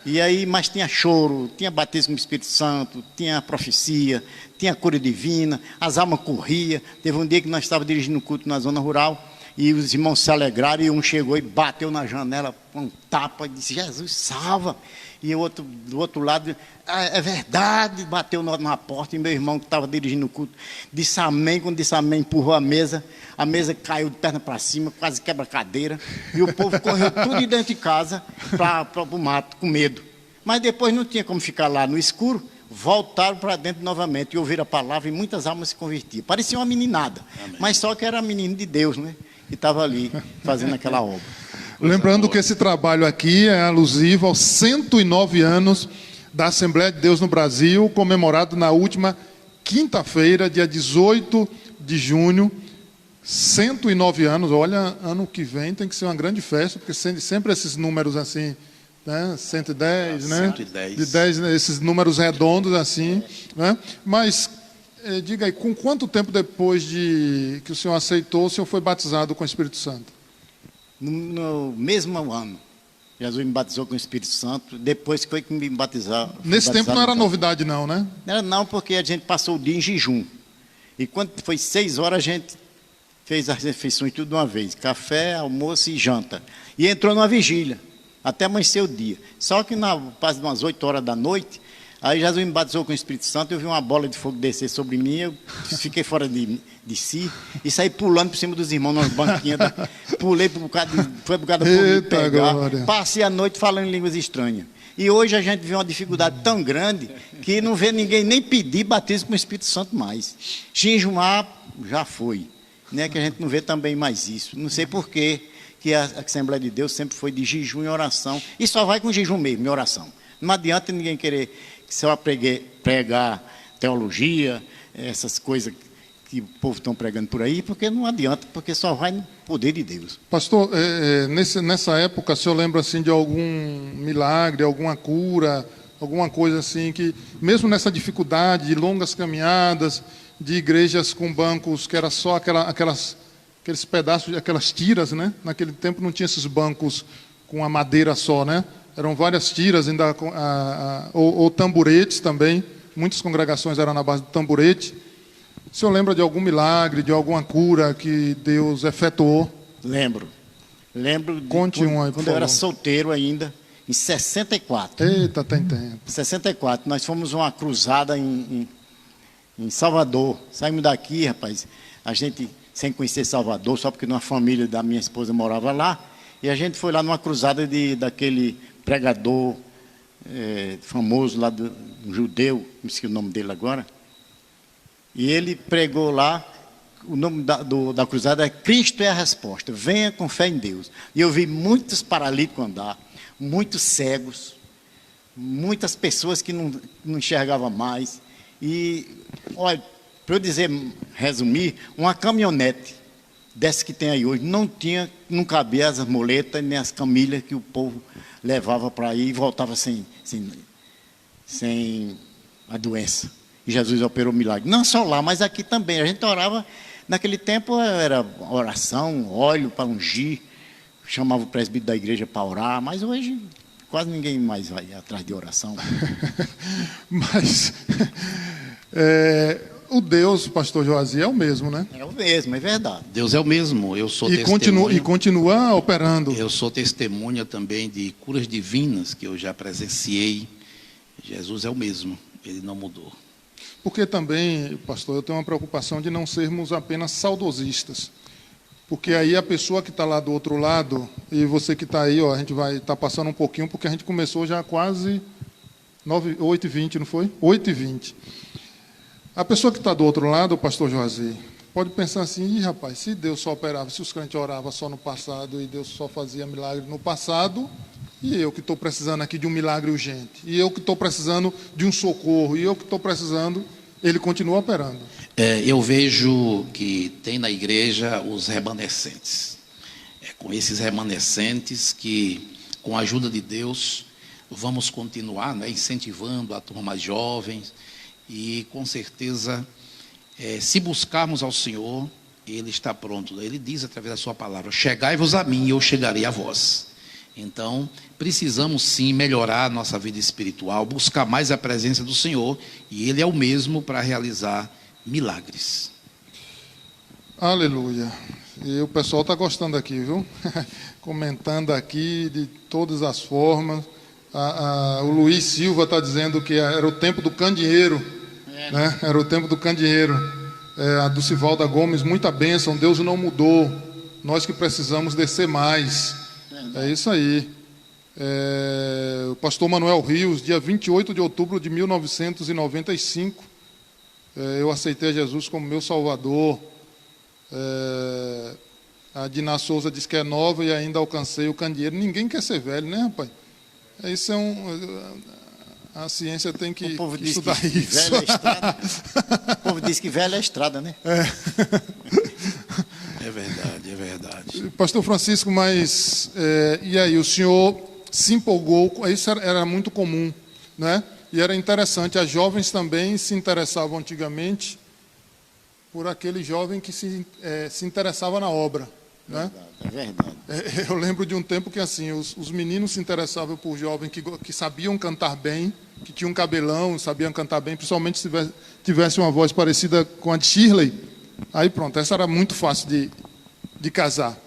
E aí, mas tinha choro, tinha batismo com o Espírito Santo, tinha profecia, tinha cura divina, as almas corriam. Teve um dia que nós estávamos dirigindo o culto na zona rural E os irmãos se alegraram, e um chegou e bateu na janela com um tapa e disse: Jesus, salva. E o outro, do outro lado, é verdade, bateu na porta, e meu irmão que estava dirigindo o culto disse amém. Quando disse amém, empurrou a mesa caiu de perna para cima, quase quebra a cadeira, e o povo correu tudo de dentro de casa para o mato, com medo. Mas depois não tinha como ficar lá no escuro, voltaram para dentro novamente, e ouviram a palavra, e muitas almas se convertiam. Parecia uma meninada, amém, mas só que era menino de Deus, né? Que estava ali fazendo aquela obra. Lembrando que esse trabalho aqui é alusivo aos 109 anos da Assembleia de Deus no Brasil, comemorado na última quinta-feira, dia 18 de junho. 109 anos, olha, ano que vem tem que ser uma grande festa, porque sempre esses números assim, né? 110, né? 110. De 10, né? Esses números redondos assim, né? Mas, diga aí, com quanto tempo depois de que o senhor aceitou, o senhor foi batizado com o Espírito Santo? No mesmo ano, Jesus me batizou com o Espírito Santo, depois que foi que me batizar. Nesse tempo não era novidade não, né? Não era não, porque a gente passou o dia em jejum. E quando foi 6 horas, a gente fez as refeições tudo de uma vez, café, almoço e janta. E entrou numa vigília, até amanhecer o dia. Só que na quase umas 8 horas da noite, aí Jesus me batizou com o Espírito Santo, eu vi uma bola de fogo descer sobre mim, eu fiquei fora de si e saí pulando por cima dos irmãos nas banquinhas, pulei por um bocado, foi por causa do povo me pegar, passei a noite falando em línguas estranhas. E hoje a gente vê uma dificuldade tão grande que não vê ninguém nem pedir batismo com o Espírito Santo mais. Jejumar já foi, né? Que a gente não vê também mais isso. Não sei por quê que a Assembleia de Deus sempre foi de jejum e oração, e só vai com jejum mesmo, e oração. Não adianta ninguém querer só pregar teologia, essas coisas que o povo estão pregando por aí, porque não adianta, porque só vai no poder de Deus. Pastor, nessa época, o senhor lembra assim, de algum milagre, alguma cura, alguma coisa assim, que mesmo nessa dificuldade de longas caminhadas, de igrejas com bancos que era só aqueles pedaços, aquelas tiras, né? Naquele tempo não tinha esses bancos com a madeira só, né? Eram várias tiras, ainda ou tamburetes também. Muitas congregações eram na base do tamburete. O senhor lembra de algum milagre, de alguma cura que Deus efetuou? Lembro. Conte um aí, quando eu era solteiro ainda, em 64. Eita, tem tempo. 64, nós fomos uma cruzada em Salvador. Saímos daqui, rapaz, a gente sem conhecer Salvador, só porque uma família da minha esposa morava lá, e a gente foi lá numa cruzada daquele pregador famoso lá, um judeu, não sei o nome dele agora, e ele pregou lá, o nome da cruzada é Cristo é a Resposta, venha com fé em Deus. E eu vi muitos paralíticos andar, muitos cegos, muitas pessoas que não enxergavam mais, e, olha, para eu resumir, uma caminhonete dessa que tem aí hoje, não cabia as muletas nem as camilhas que o povo levava para ir e voltava sem a doença. E Jesus operou milagre. Não só lá, mas aqui também. A gente orava, naquele tempo era oração, óleo para ungir, chamava o presbítero da igreja para orar, mas hoje quase ninguém mais vai atrás de oração. Mas o Deus, pastor Joazi, é o mesmo, né? É o mesmo, é verdade. Deus é o mesmo, eu sou testemunha. E continua operando. Eu sou testemunha também de curas divinas que eu já presenciei. Jesus é o mesmo, ele não mudou. Porque também, pastor, eu tenho uma preocupação de não sermos apenas saudosistas. Porque aí a pessoa que está lá do outro lado, e você que está aí, ó, a gente vai estar passando um pouquinho, porque a gente começou já quase 8h20, não foi? 8h20. A pessoa que está do outro lado, o pastor Joazi, pode pensar assim: rapaz, se Deus só operava, se os crentes oravam só no passado e Deus só fazia milagre no passado, e eu que estou precisando aqui de um milagre urgente, e eu que estou precisando de um socorro, e eu que estou precisando, ele continua operando. Eu vejo que tem na igreja os remanescentes. É com esses remanescentes que, com a ajuda de Deus, vamos continuar, né, incentivando a turma mais jovens. E, com certeza, se buscarmos ao Senhor, Ele está pronto. Ele diz, através da sua palavra: chegai-vos a mim e eu chegarei a vós. Então, precisamos sim melhorar a nossa vida espiritual, buscar mais a presença do Senhor, e Ele é o mesmo para realizar milagres. Aleluia. E o pessoal está gostando aqui, viu? Comentando aqui de todas as formas. O Luiz Silva está dizendo que era o tempo do candeeiro, né? Era o tempo do candeeiro. A Dulcivalda Gomes, muita bênção, Deus não mudou, nós que precisamos descer mais. É isso aí. O pastor Manuel Rios, dia 28 de outubro de 1995, eu aceitei Jesus como meu Salvador. A Dina Souza diz que é nova e ainda alcancei o candeeiro. Ninguém quer ser velho, né, rapaz? Isso a ciência tem que estudar que isso. Velho é estrada. O povo diz que velho é estrada, né? É verdade, é verdade. Pastor Francisco, mas e aí, o senhor se empolgou, isso era muito comum, né? E era interessante, as jovens também se interessavam antigamente por aquele jovem que se interessava na obra, né? É verdade. Eu lembro de um tempo que assim, os meninos se interessavam por jovens que sabiam cantar bem, que tinham um cabelão, sabiam cantar bem, principalmente se tivesse uma voz parecida com a de Shirley. Aí pronto, essa era muito fácil de casar.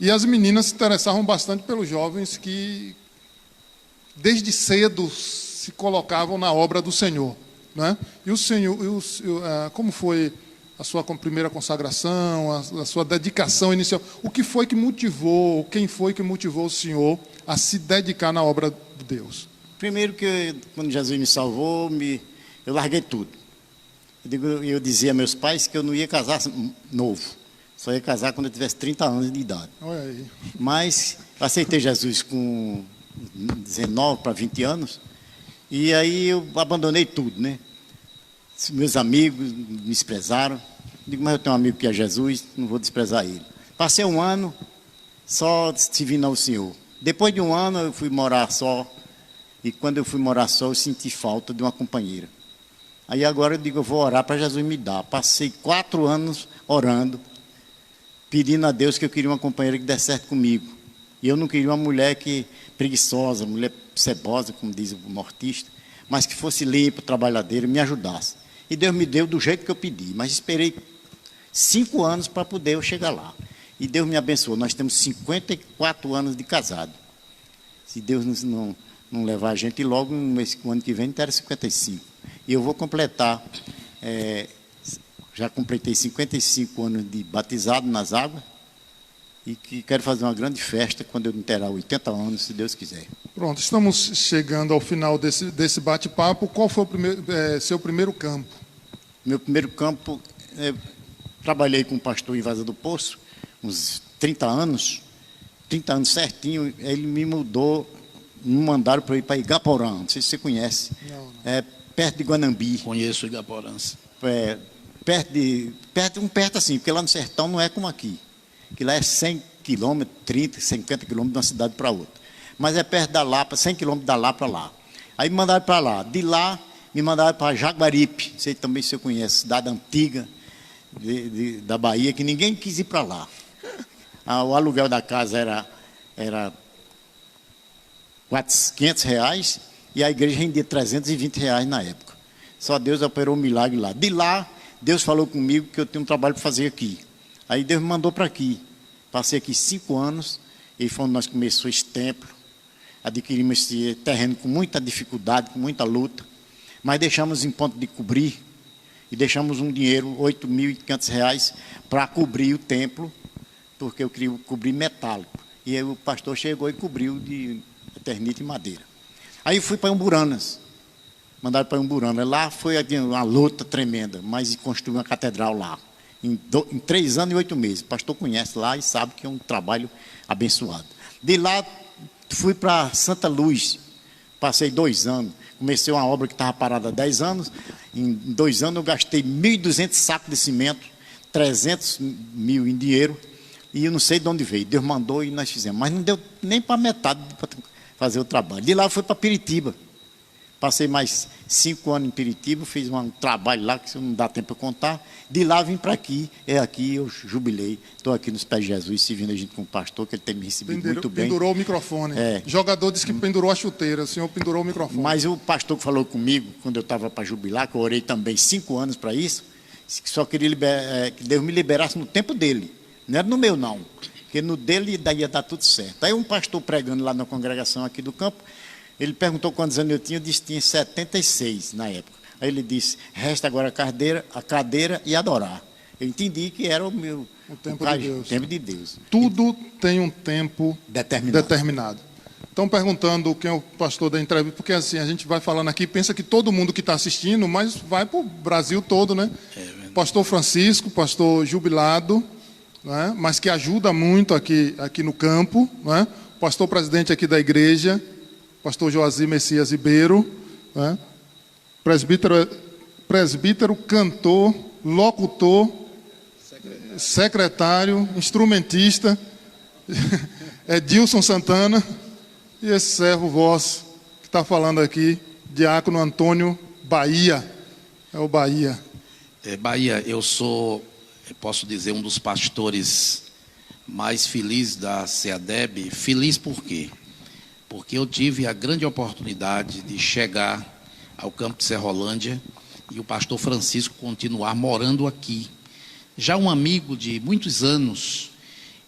E as meninas se interessavam bastante pelos jovens que, desde cedo, se colocavam na obra do Senhor, né? E o Senhor, como foi a sua primeira consagração, a sua dedicação inicial? O que foi que motivou, quem foi que motivou o senhor a se dedicar na obra de Deus? Primeiro que quando Jesus me salvou, eu larguei tudo. Eu dizia a meus pais que eu não ia casar novo, só ia casar quando eu tivesse 30 anos de idade. Olha aí. Mas aceitei Jesus com 19 para 20 anos, e aí eu abandonei tudo, né? Meus amigos me desprezaram. Digo, mas eu tenho um amigo que é Jesus, não vou desprezar ele. Passei um ano só servindo ao Senhor. Depois de um ano eu fui morar só. E quando eu fui morar só, eu senti falta de uma companheira. Aí agora eu digo, eu vou orar para Jesus me dar. Passei 4 anos orando, pedindo a Deus que eu queria uma companheira que desse certo comigo. E eu não queria uma mulher preguiçosa, mulher cebosa, como diz o nortista, mas que fosse limpa, trabalhadeira, me ajudasse. E Deus me deu do jeito que eu pedi, mas esperei 5 anos para poder eu chegar lá. E Deus me abençoou. Nós temos 54 anos de casado. Se Deus não levar a gente logo, no ano que vem, terá 55. E eu vou completar, já completei 55 anos de batizado nas águas, e que quero fazer uma grande festa quando eu terá 80 anos, se Deus quiser. Pronto, estamos chegando ao final desse bate-papo. Qual foi o seu primeiro campo? Meu primeiro campo, trabalhei com o pastor em Vaza do Poço, uns 30 anos certinho. Ele me mudou, me mandaram para ir para Igaporã, não sei se você conhece. Não. Perto de Guanambi. Conheço Igaporãs. Perto assim, porque lá no sertão não é como aqui. Que lá é 100 quilômetros, 30, 50 quilômetros de uma cidade para outra. Mas é perto da Lapa, 100 quilômetros da Lapa para lá. Aí me mandaram para lá. De lá, me mandaram para Jaguaripe. Sei também se você conhece, cidade antiga da Bahia, que ninguém quis ir para lá. O aluguel da casa era R$500 e a igreja rendia R$320 na época. Só Deus operou um milagre lá. De lá, Deus falou comigo que eu tenho um trabalho para fazer aqui. Aí Deus me mandou para aqui. Passei aqui 5 anos, e foi onde nós começamos esse templo. Adquirimos esse terreno com muita dificuldade, com muita luta, mas deixamos em ponto de cobrir, e deixamos um dinheiro, R$8.500, para cobrir o templo, porque eu queria cobrir metálico. E aí o pastor chegou e cobriu de eternite e madeira. Aí fui para Umburanas, mandaram para Umburanas. Lá foi uma luta tremenda, mas construí uma catedral lá. Em 3 anos e 8 meses. O pastor conhece lá e sabe que é um trabalho abençoado. De lá, fui para Santa Luz. Passei 2 anos. Comecei uma obra que estava parada há 10 anos. Em 2 anos, eu gastei 1.200 sacos de cimento, 300 mil em dinheiro. E eu não sei de onde veio. Deus mandou e nós fizemos. Mas não deu nem para metade para fazer o trabalho. De lá, eu fui para Piritiba. Passei mais 5 anos em Piritiba, fiz um trabalho lá que não dá tempo para contar. De lá vim para aqui, aqui eu jubilei. Estou aqui nos pés de Jesus, servindo a gente com o pastor, que ele tem me recebido muito bem. Pendurou o microfone. Jogador disse que pendurou a chuteira, o senhor pendurou o microfone. Mas o pastor que falou comigo, quando eu estava para jubilar, que eu orei também 5 anos para isso, que só queria que Deus me liberasse no tempo dele, Não era no meu, não. Porque no dele daí ia dar tudo certo. Aí um pastor pregando lá na congregação aqui do campo, ele perguntou quantos anos eu tinha, eu disse que tinha 76 na época. Aí ele disse, resta agora a cadeira e adorar. Eu entendi que era o tempo de Deus. Tudo tem um tempo determinado. Estão perguntando quem é o pastor da entrevista, porque assim, a gente vai falando aqui, pensa que todo mundo que está assistindo, mas vai para o Brasil todo, né? Pastor Francisco, pastor jubilado, né? Mas que ajuda muito aqui no campo, né? Pastor presidente aqui da igreja, pastor Joazir Messias Ribeiro, né? Presbítero, cantor, locutor, secretário, instrumentista, Edilson Santana, e esse servo vosso que está falando aqui, diácono Antônio Bahia. É o Bahia. Bahia, eu posso dizer, um dos pastores mais felizes da CEADEB. Feliz por quê? Porque eu tive a grande oportunidade de chegar ao campo de Serrolândia e o pastor Francisco continuar morando aqui. Já um amigo de muitos anos,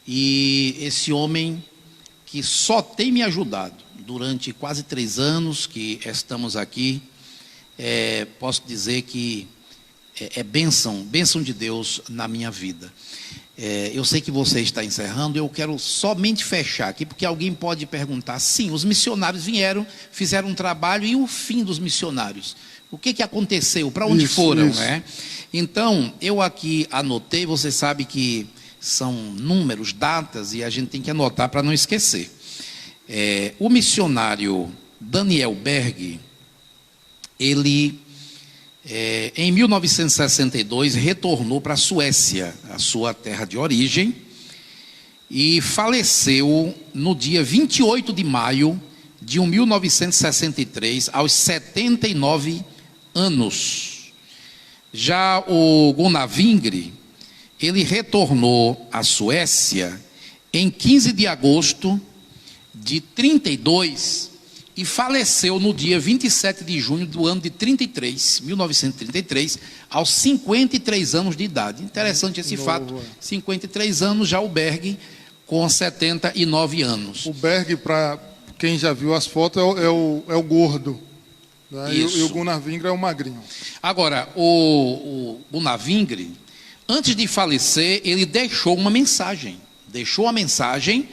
e esse homem que só tem me ajudado durante quase 3 anos que estamos aqui, posso dizer que é bênção de Deus na minha vida. Eu sei que você está encerrando, eu quero somente fechar aqui, porque alguém pode perguntar, sim, os missionários vieram, fizeram um trabalho, e o fim dos missionários? O que aconteceu? Para onde foram? Né? Então, eu aqui anotei, você sabe que são números, datas, e a gente tem que anotar para não esquecer. O missionário Daniel Berg, ele, em 1962, retornou para a Suécia, a sua terra de origem, e faleceu no dia 28 de maio de 1963, aos 79 anos. Já o Gunnar Wingre, ele retornou à Suécia em 15 de agosto de 32 e faleceu no dia 27 de junho do ano de 1933, aos 53 anos de idade. Interessante esse fato, 53 anos, já o Berg com 79 anos. O Berg, para quem já viu as fotos, é o gordo. Né? E o Gunnar Wingre é o magrinho. Agora, o Gunnar Wingre, antes de falecer, ele deixou uma mensagem. Deixou a mensagem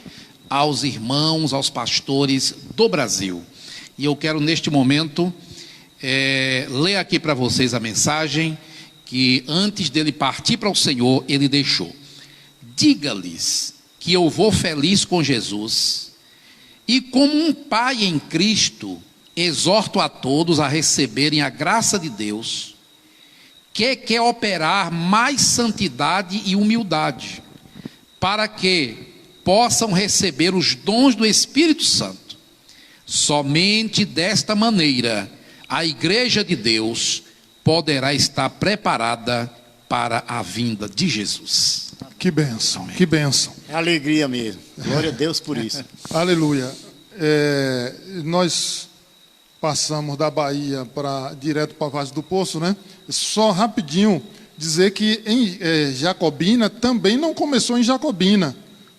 aos irmãos, aos pastores do Brasil. E eu quero, neste momento, ler aqui para vocês a mensagem que, antes dele partir para o Senhor, ele deixou. Diga-lhes que eu vou feliz com Jesus, e como um pai em Cristo, exorto a todos a receberem a graça de Deus, que quer operar mais santidade e humildade, para que possam receber os dons do Espírito Santo. Somente desta maneira, a igreja de Deus poderá estar preparada para a vinda de Jesus. Que bênção, amém. Que bênção. É alegria mesmo. Glória a Deus por isso. Aleluia. Nós passamos da Bahia direto para Vaz do Poço, né? Só rapidinho dizer que em Jacobina também não começou em Jacobina,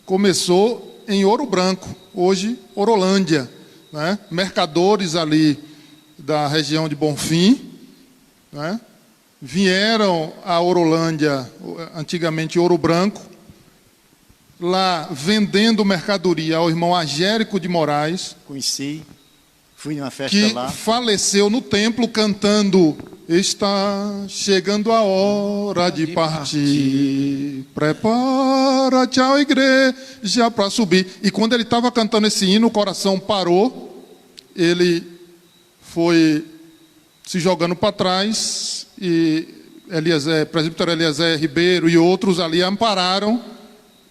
começou em Ouro Branco, hoje Orolândia, né? Mercadores ali da região de Bonfim, né? Vieram a Orolândia, antigamente Ouro Branco, lá vendendo mercadoria ao irmão Agérico de Moraes. Conheci, fui numa festa que lá. Faleceu no templo cantando: está chegando a hora de partir, prepara-te a igreja para subir. E quando ele estava cantando esse hino, o coração parou, ele foi se jogando para trás, e presbítero Eliezer Ribeiro e outros ali ampararam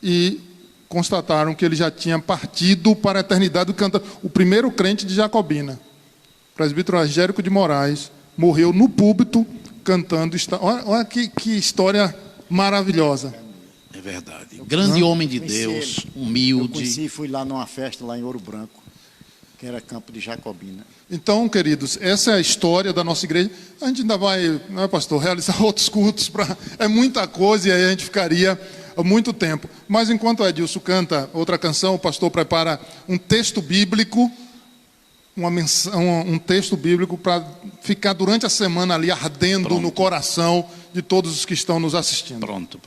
e constataram que ele já tinha partido para a eternidade, cantando. O primeiro crente de Jacobina, presbítero Agérico de Moraes, morreu no púlpito cantando. Olha que história maravilhosa. É verdade. Grande homem de Deus, humilde. Eu conheci e fui lá numa festa lá em Ouro Branco, que era campo de Jacobina. Então, queridos, essa é a história da nossa igreja. A gente ainda vai, não é, pastor, realizar outros cultos. É muita coisa, e aí a gente ficaria há muito tempo. Mas enquanto o Edilson canta outra canção, o pastor prepara um texto bíblico, um texto bíblico para ficar durante a semana ali ardendo no coração de todos os que estão nos assistindo. Pronto.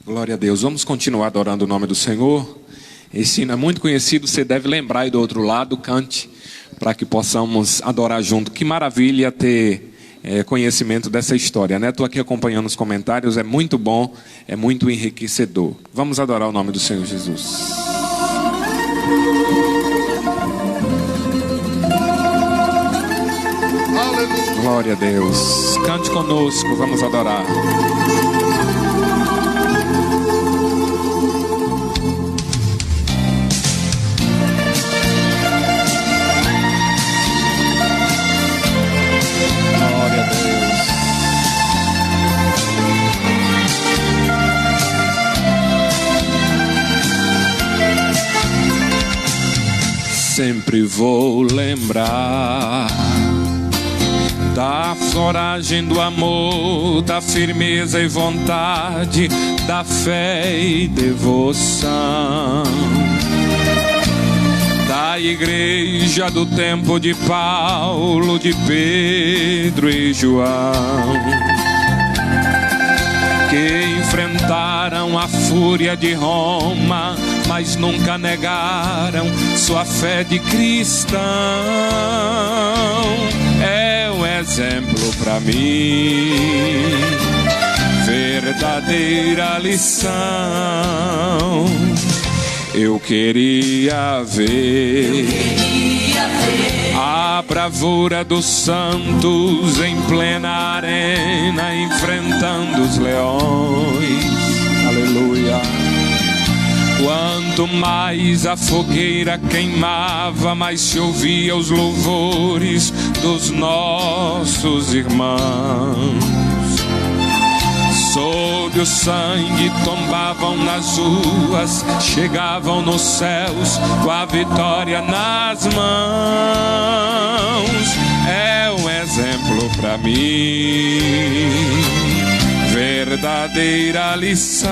Glória a Deus. Vamos continuar adorando o nome do Senhor. Esse hino é muito conhecido, você deve lembrar aí do outro lado, cante, para que possamos adorar junto. Que maravilha ter conhecimento dessa história, né? Estou aqui acompanhando os comentários, é muito bom, é muito enriquecedor. Vamos adorar o nome do Senhor Jesus. Aleluia. Glória a Deus. Cante conosco, vamos adorar. Sempre vou lembrar da coragem, do amor, da firmeza e vontade, da fé e devoção, da igreja do tempo de Paulo, de Pedro e João, que enfrentaram a fúria de Roma, mas nunca negaram sua fé de cristão. É um exemplo para mim, verdadeira lição. Eu queria ver a bravura dos santos em plena arena, enfrentando os leões. Aleluia. Quanto mais a fogueira queimava, mais se ouvia os louvores dos nossos irmãos. Sob o sangue tombavam nas ruas, chegavam nos céus com a vitória nas mãos. É um exemplo para mim, verdadeira lição.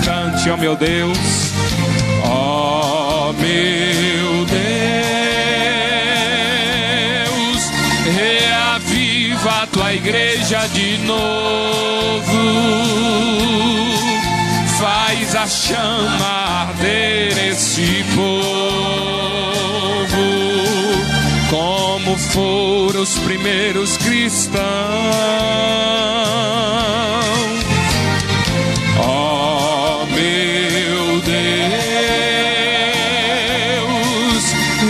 Cante, ó meu Deus, ó meu Deus, reaviva a tua igreja de novo, faz a chama arder esse povo, como foram os primeiros cristãos. Ó meu Deus,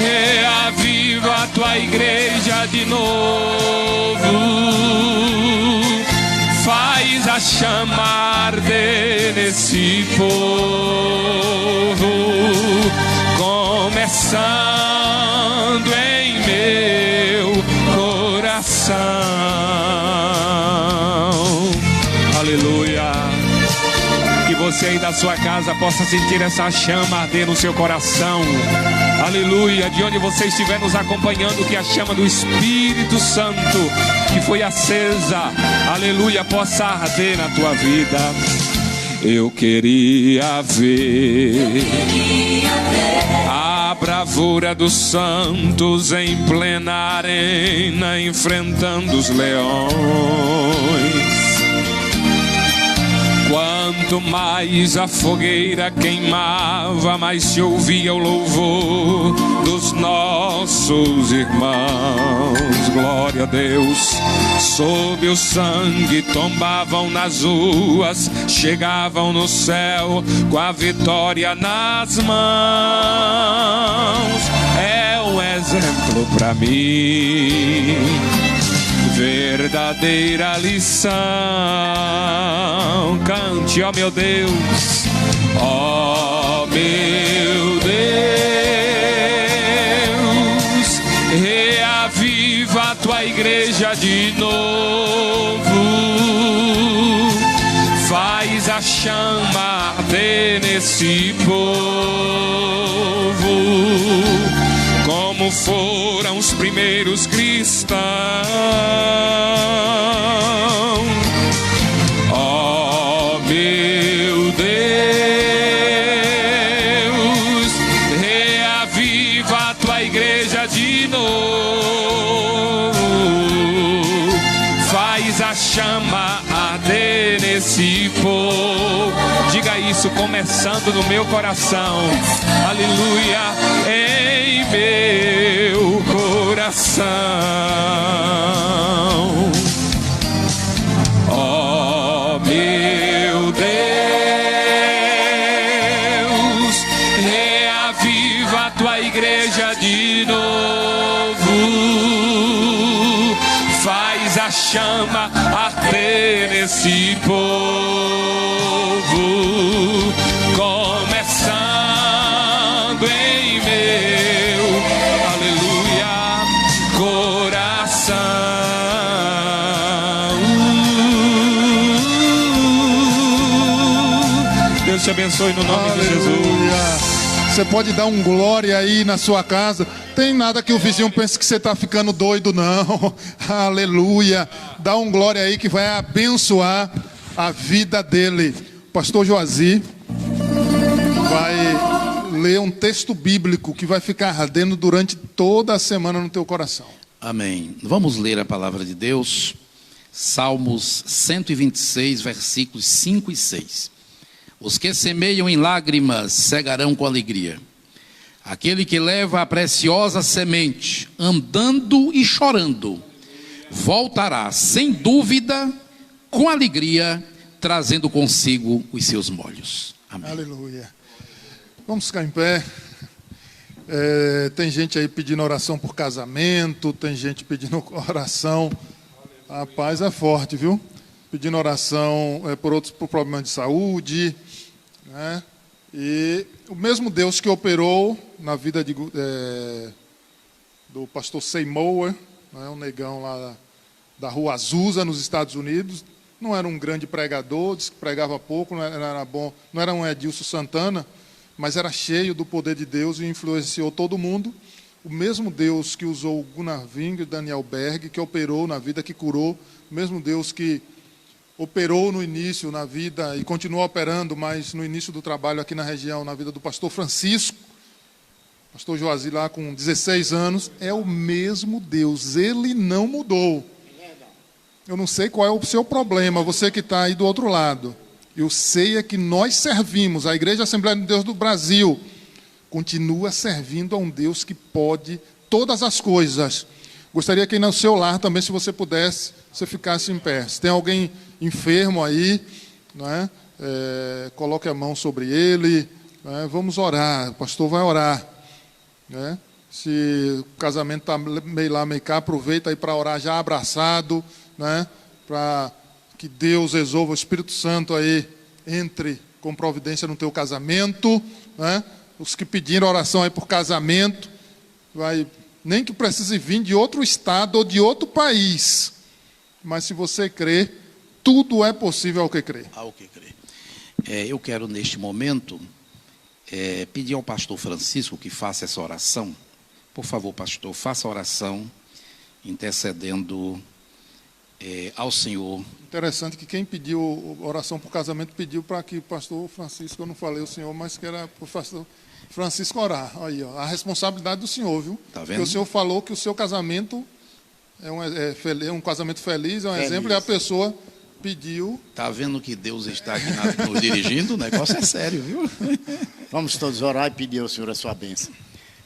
reaviva a tua igreja de novo, faz a chama arder nesse povo, começando em meu coração. Aleluia. Que você aí da sua casa possa sentir essa chama arder no seu coração. Aleluia. De onde você estiver nos acompanhando, que a chama do Espírito Santo que foi acesa, aleluia, possa arder na tua vida. Eu queria ver a bravura dos santos em plena arena, enfrentando os leões. Quanto mais a fogueira queimava, mais se ouvia o louvor dos nossos irmãos. Glória a Deus. Sob o sangue tombavam nas ruas, chegavam no céu com a vitória nas mãos. É um exemplo para mim, verdadeira lição. Cante, ó meu Deus, ó meu Deus, reaviva a tua igreja de novo, a chama arder nesse povo, como foram os primeiros cristãos. Ó meu Deus, reaviva a tua igreja de novo, faz a chama arder nesse povo. Diga isso começando no meu coração. Aleluia, em meu coração. Ó meu Deus, reaviva a tua igreja de novo, faz a chama arder nesse povo, começando em meu, aleluia, coração. Deus te abençoe no nome de Jesus. Aleluia. Você pode dar um glória aí na sua casa. Tem nada que o vizinho pense que você está ficando doido, não. Aleluia. Dá um glória aí que vai abençoar a vida dele. Pastor Joazi vai ler um texto bíblico que vai ficar ardendo durante toda a semana no teu coração. Amém. Vamos ler a palavra de Deus. Salmos 126, versículos 5 e 6. Os que semeiam em lágrimas cegarão com alegria. Aquele que leva a preciosa semente, andando e chorando, voltará sem dúvida, com alegria, trazendo consigo os seus molhos. Amém. Aleluia. Vamos ficar em pé. Tem gente aí pedindo oração por casamento, tem gente pedindo oração. A paz é forte, viu? Pedindo oração por problemas de saúde, né? E o mesmo Deus que operou na vida do pastor Seymour, né, um negão lá da Rua Azusa, nos Estados Unidos, não era um grande pregador, disse que pregava pouco, não era bom, não era um Edilson Santana, mas era cheio do poder de Deus e influenciou todo mundo. O mesmo Deus que usou Gunnar Wing e Daniel Berg, que operou na vida, que curou, o mesmo Deus que operou no início na vida e continua operando, mas no início do trabalho aqui na região, na vida do pastor Francisco, pastor Joazi lá com 16 anos, é o mesmo Deus, ele não mudou. Eu não sei qual é o seu problema, você que está aí do outro lado. Eu sei é que nós servimos, a Igreja Assembleia de Deus do Brasil continua servindo a um Deus que pode todas as coisas. Gostaria que aí no seu lar também, se você pudesse, você ficasse em pé. Se tem alguém enfermo aí, né, coloque a mão sobre ele, né, vamos orar, o pastor vai orar, né? Se o casamento está meio lá, meio cá, aproveita aí para orar já abraçado, né, para que Deus resolva, o Espírito Santo aí entre com providência no teu casamento, né? Os que pediram oração aí por casamento, nem que precise vir de outro estado ou de outro país, mas se você crê, tudo é possível ao que crê. Ao que crê. Eu quero neste momento pedir ao pastor Francisco que faça essa oração. Por favor, pastor, faça a oração intercedendo ao Senhor. Interessante que quem pediu oração por casamento pediu para que o pastor Francisco, eu não falei o senhor, mas que era para o pastor Francisco orar. Aí, ó, a responsabilidade do senhor, viu? Tá vendo? Porque o senhor falou que o seu casamento é um casamento feliz, é um exemplo, e a pessoa pediu. Está vendo que Deus está aqui nos dirigindo? O negócio é sério, viu? Vamos todos orar e pedir ao Senhor a sua bênção.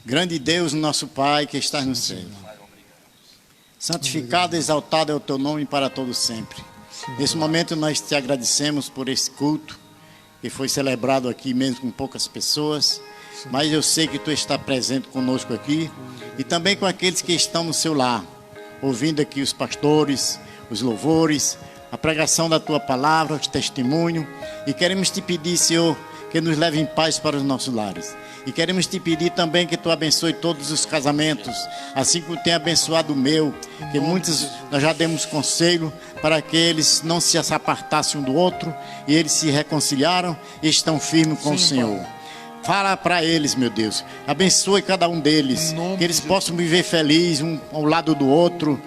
Grande Deus, nosso Pai, que estás no céu. Santificado e exaltado é o teu nome para todo sempre. Nesse momento nós te agradecemos por esse culto que foi celebrado aqui mesmo com poucas pessoas, mas eu sei que tu está presente conosco aqui e também com aqueles que estão no seu lar, ouvindo aqui os pastores, os louvores, a pregação da tua palavra, o testemunho, e queremos te pedir, Senhor, que nos leve em paz para os nossos lares. E queremos te pedir também que tu abençoe todos os casamentos, assim como tem abençoado o meu, que muitos nós já demos conselho para que eles não se apartassem um do outro, e eles se reconciliaram e estão firmes com o Senhor. Fala para eles, meu Deus, abençoe cada um deles, que eles possam viver felizes um ao lado do outro,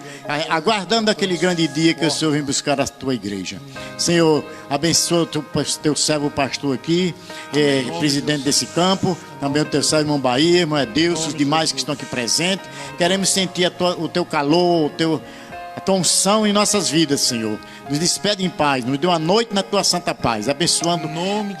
aguardando aquele grande dia que o Senhor vem buscar a tua igreja. Senhor, abençoa o teu servo pastor aqui, presidente desse campo, também o teu servo irmão Bahia, irmão Deus, os demais que estão aqui presentes. Queremos sentir o teu calor, a tua unção em nossas vidas, Senhor. Nos despede em paz, nos dê uma noite na tua santa paz, abençoando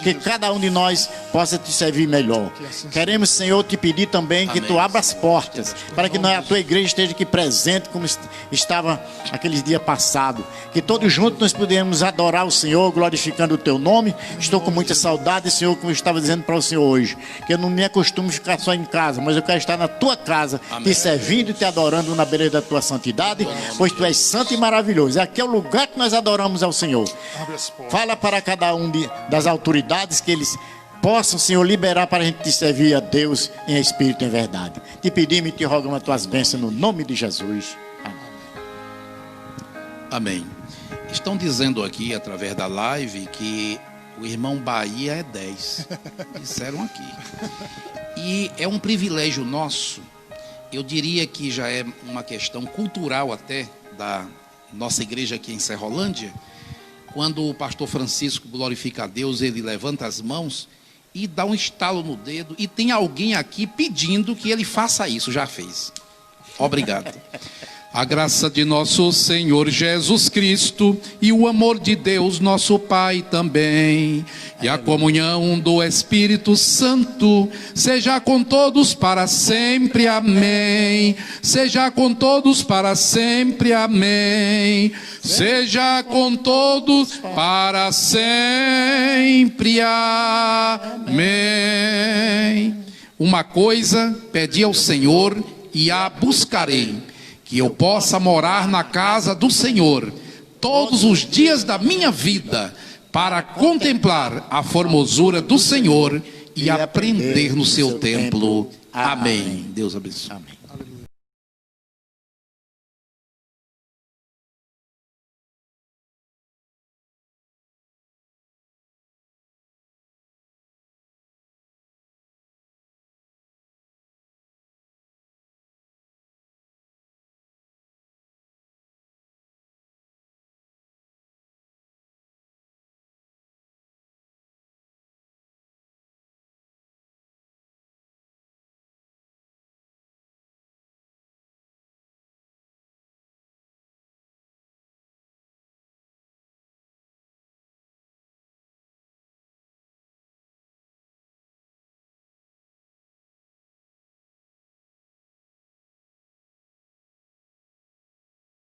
que cada um de nós possa te servir melhor. Queremos, Senhor, te pedir também que tu abra as portas, para que a tua igreja esteja aqui presente, como estava aqueles dias passados. Que todos juntos nós podemos adorar o Senhor, glorificando o teu nome. Estou com muita saudade, Senhor, como eu estava dizendo para o Senhor hoje, que eu não me acostumo a ficar só em casa, mas eu quero estar na tua casa, te servindo e te adorando na beira da tua santidade, pois tu és santo e maravilhoso. Aqui é o lugar que nós adoramos ao Senhor. Fala para cada um das autoridades que eles possam, Senhor, liberar para a gente te servir a Deus em espírito e em verdade. Te pedimos e te rogamos as tuas bênçãos no nome de Jesus. Amém. Estão dizendo aqui, através da live, que o irmão Bahia é 10. Disseram aqui. E é um privilégio nosso. Eu diria que já é uma questão cultural até da nossa igreja aqui em Serrolândia, quando o pastor Francisco glorifica a Deus, ele levanta as mãos e dá um estalo no dedo, e tem alguém aqui pedindo que ele faça isso. Já fez. Obrigado. A graça de nosso Senhor Jesus Cristo e o amor de Deus nosso Pai também, e a comunhão do Espírito Santo seja com todos para sempre, amém. Seja com todos para sempre, amém. Seja com todos para sempre, amém. Uma coisa pedi ao Senhor e a buscarei, que eu possa morar na casa do Senhor todos os dias da minha vida, para contemplar a formosura do Senhor e aprender no seu templo. Amém. Deus abençoe. Amém.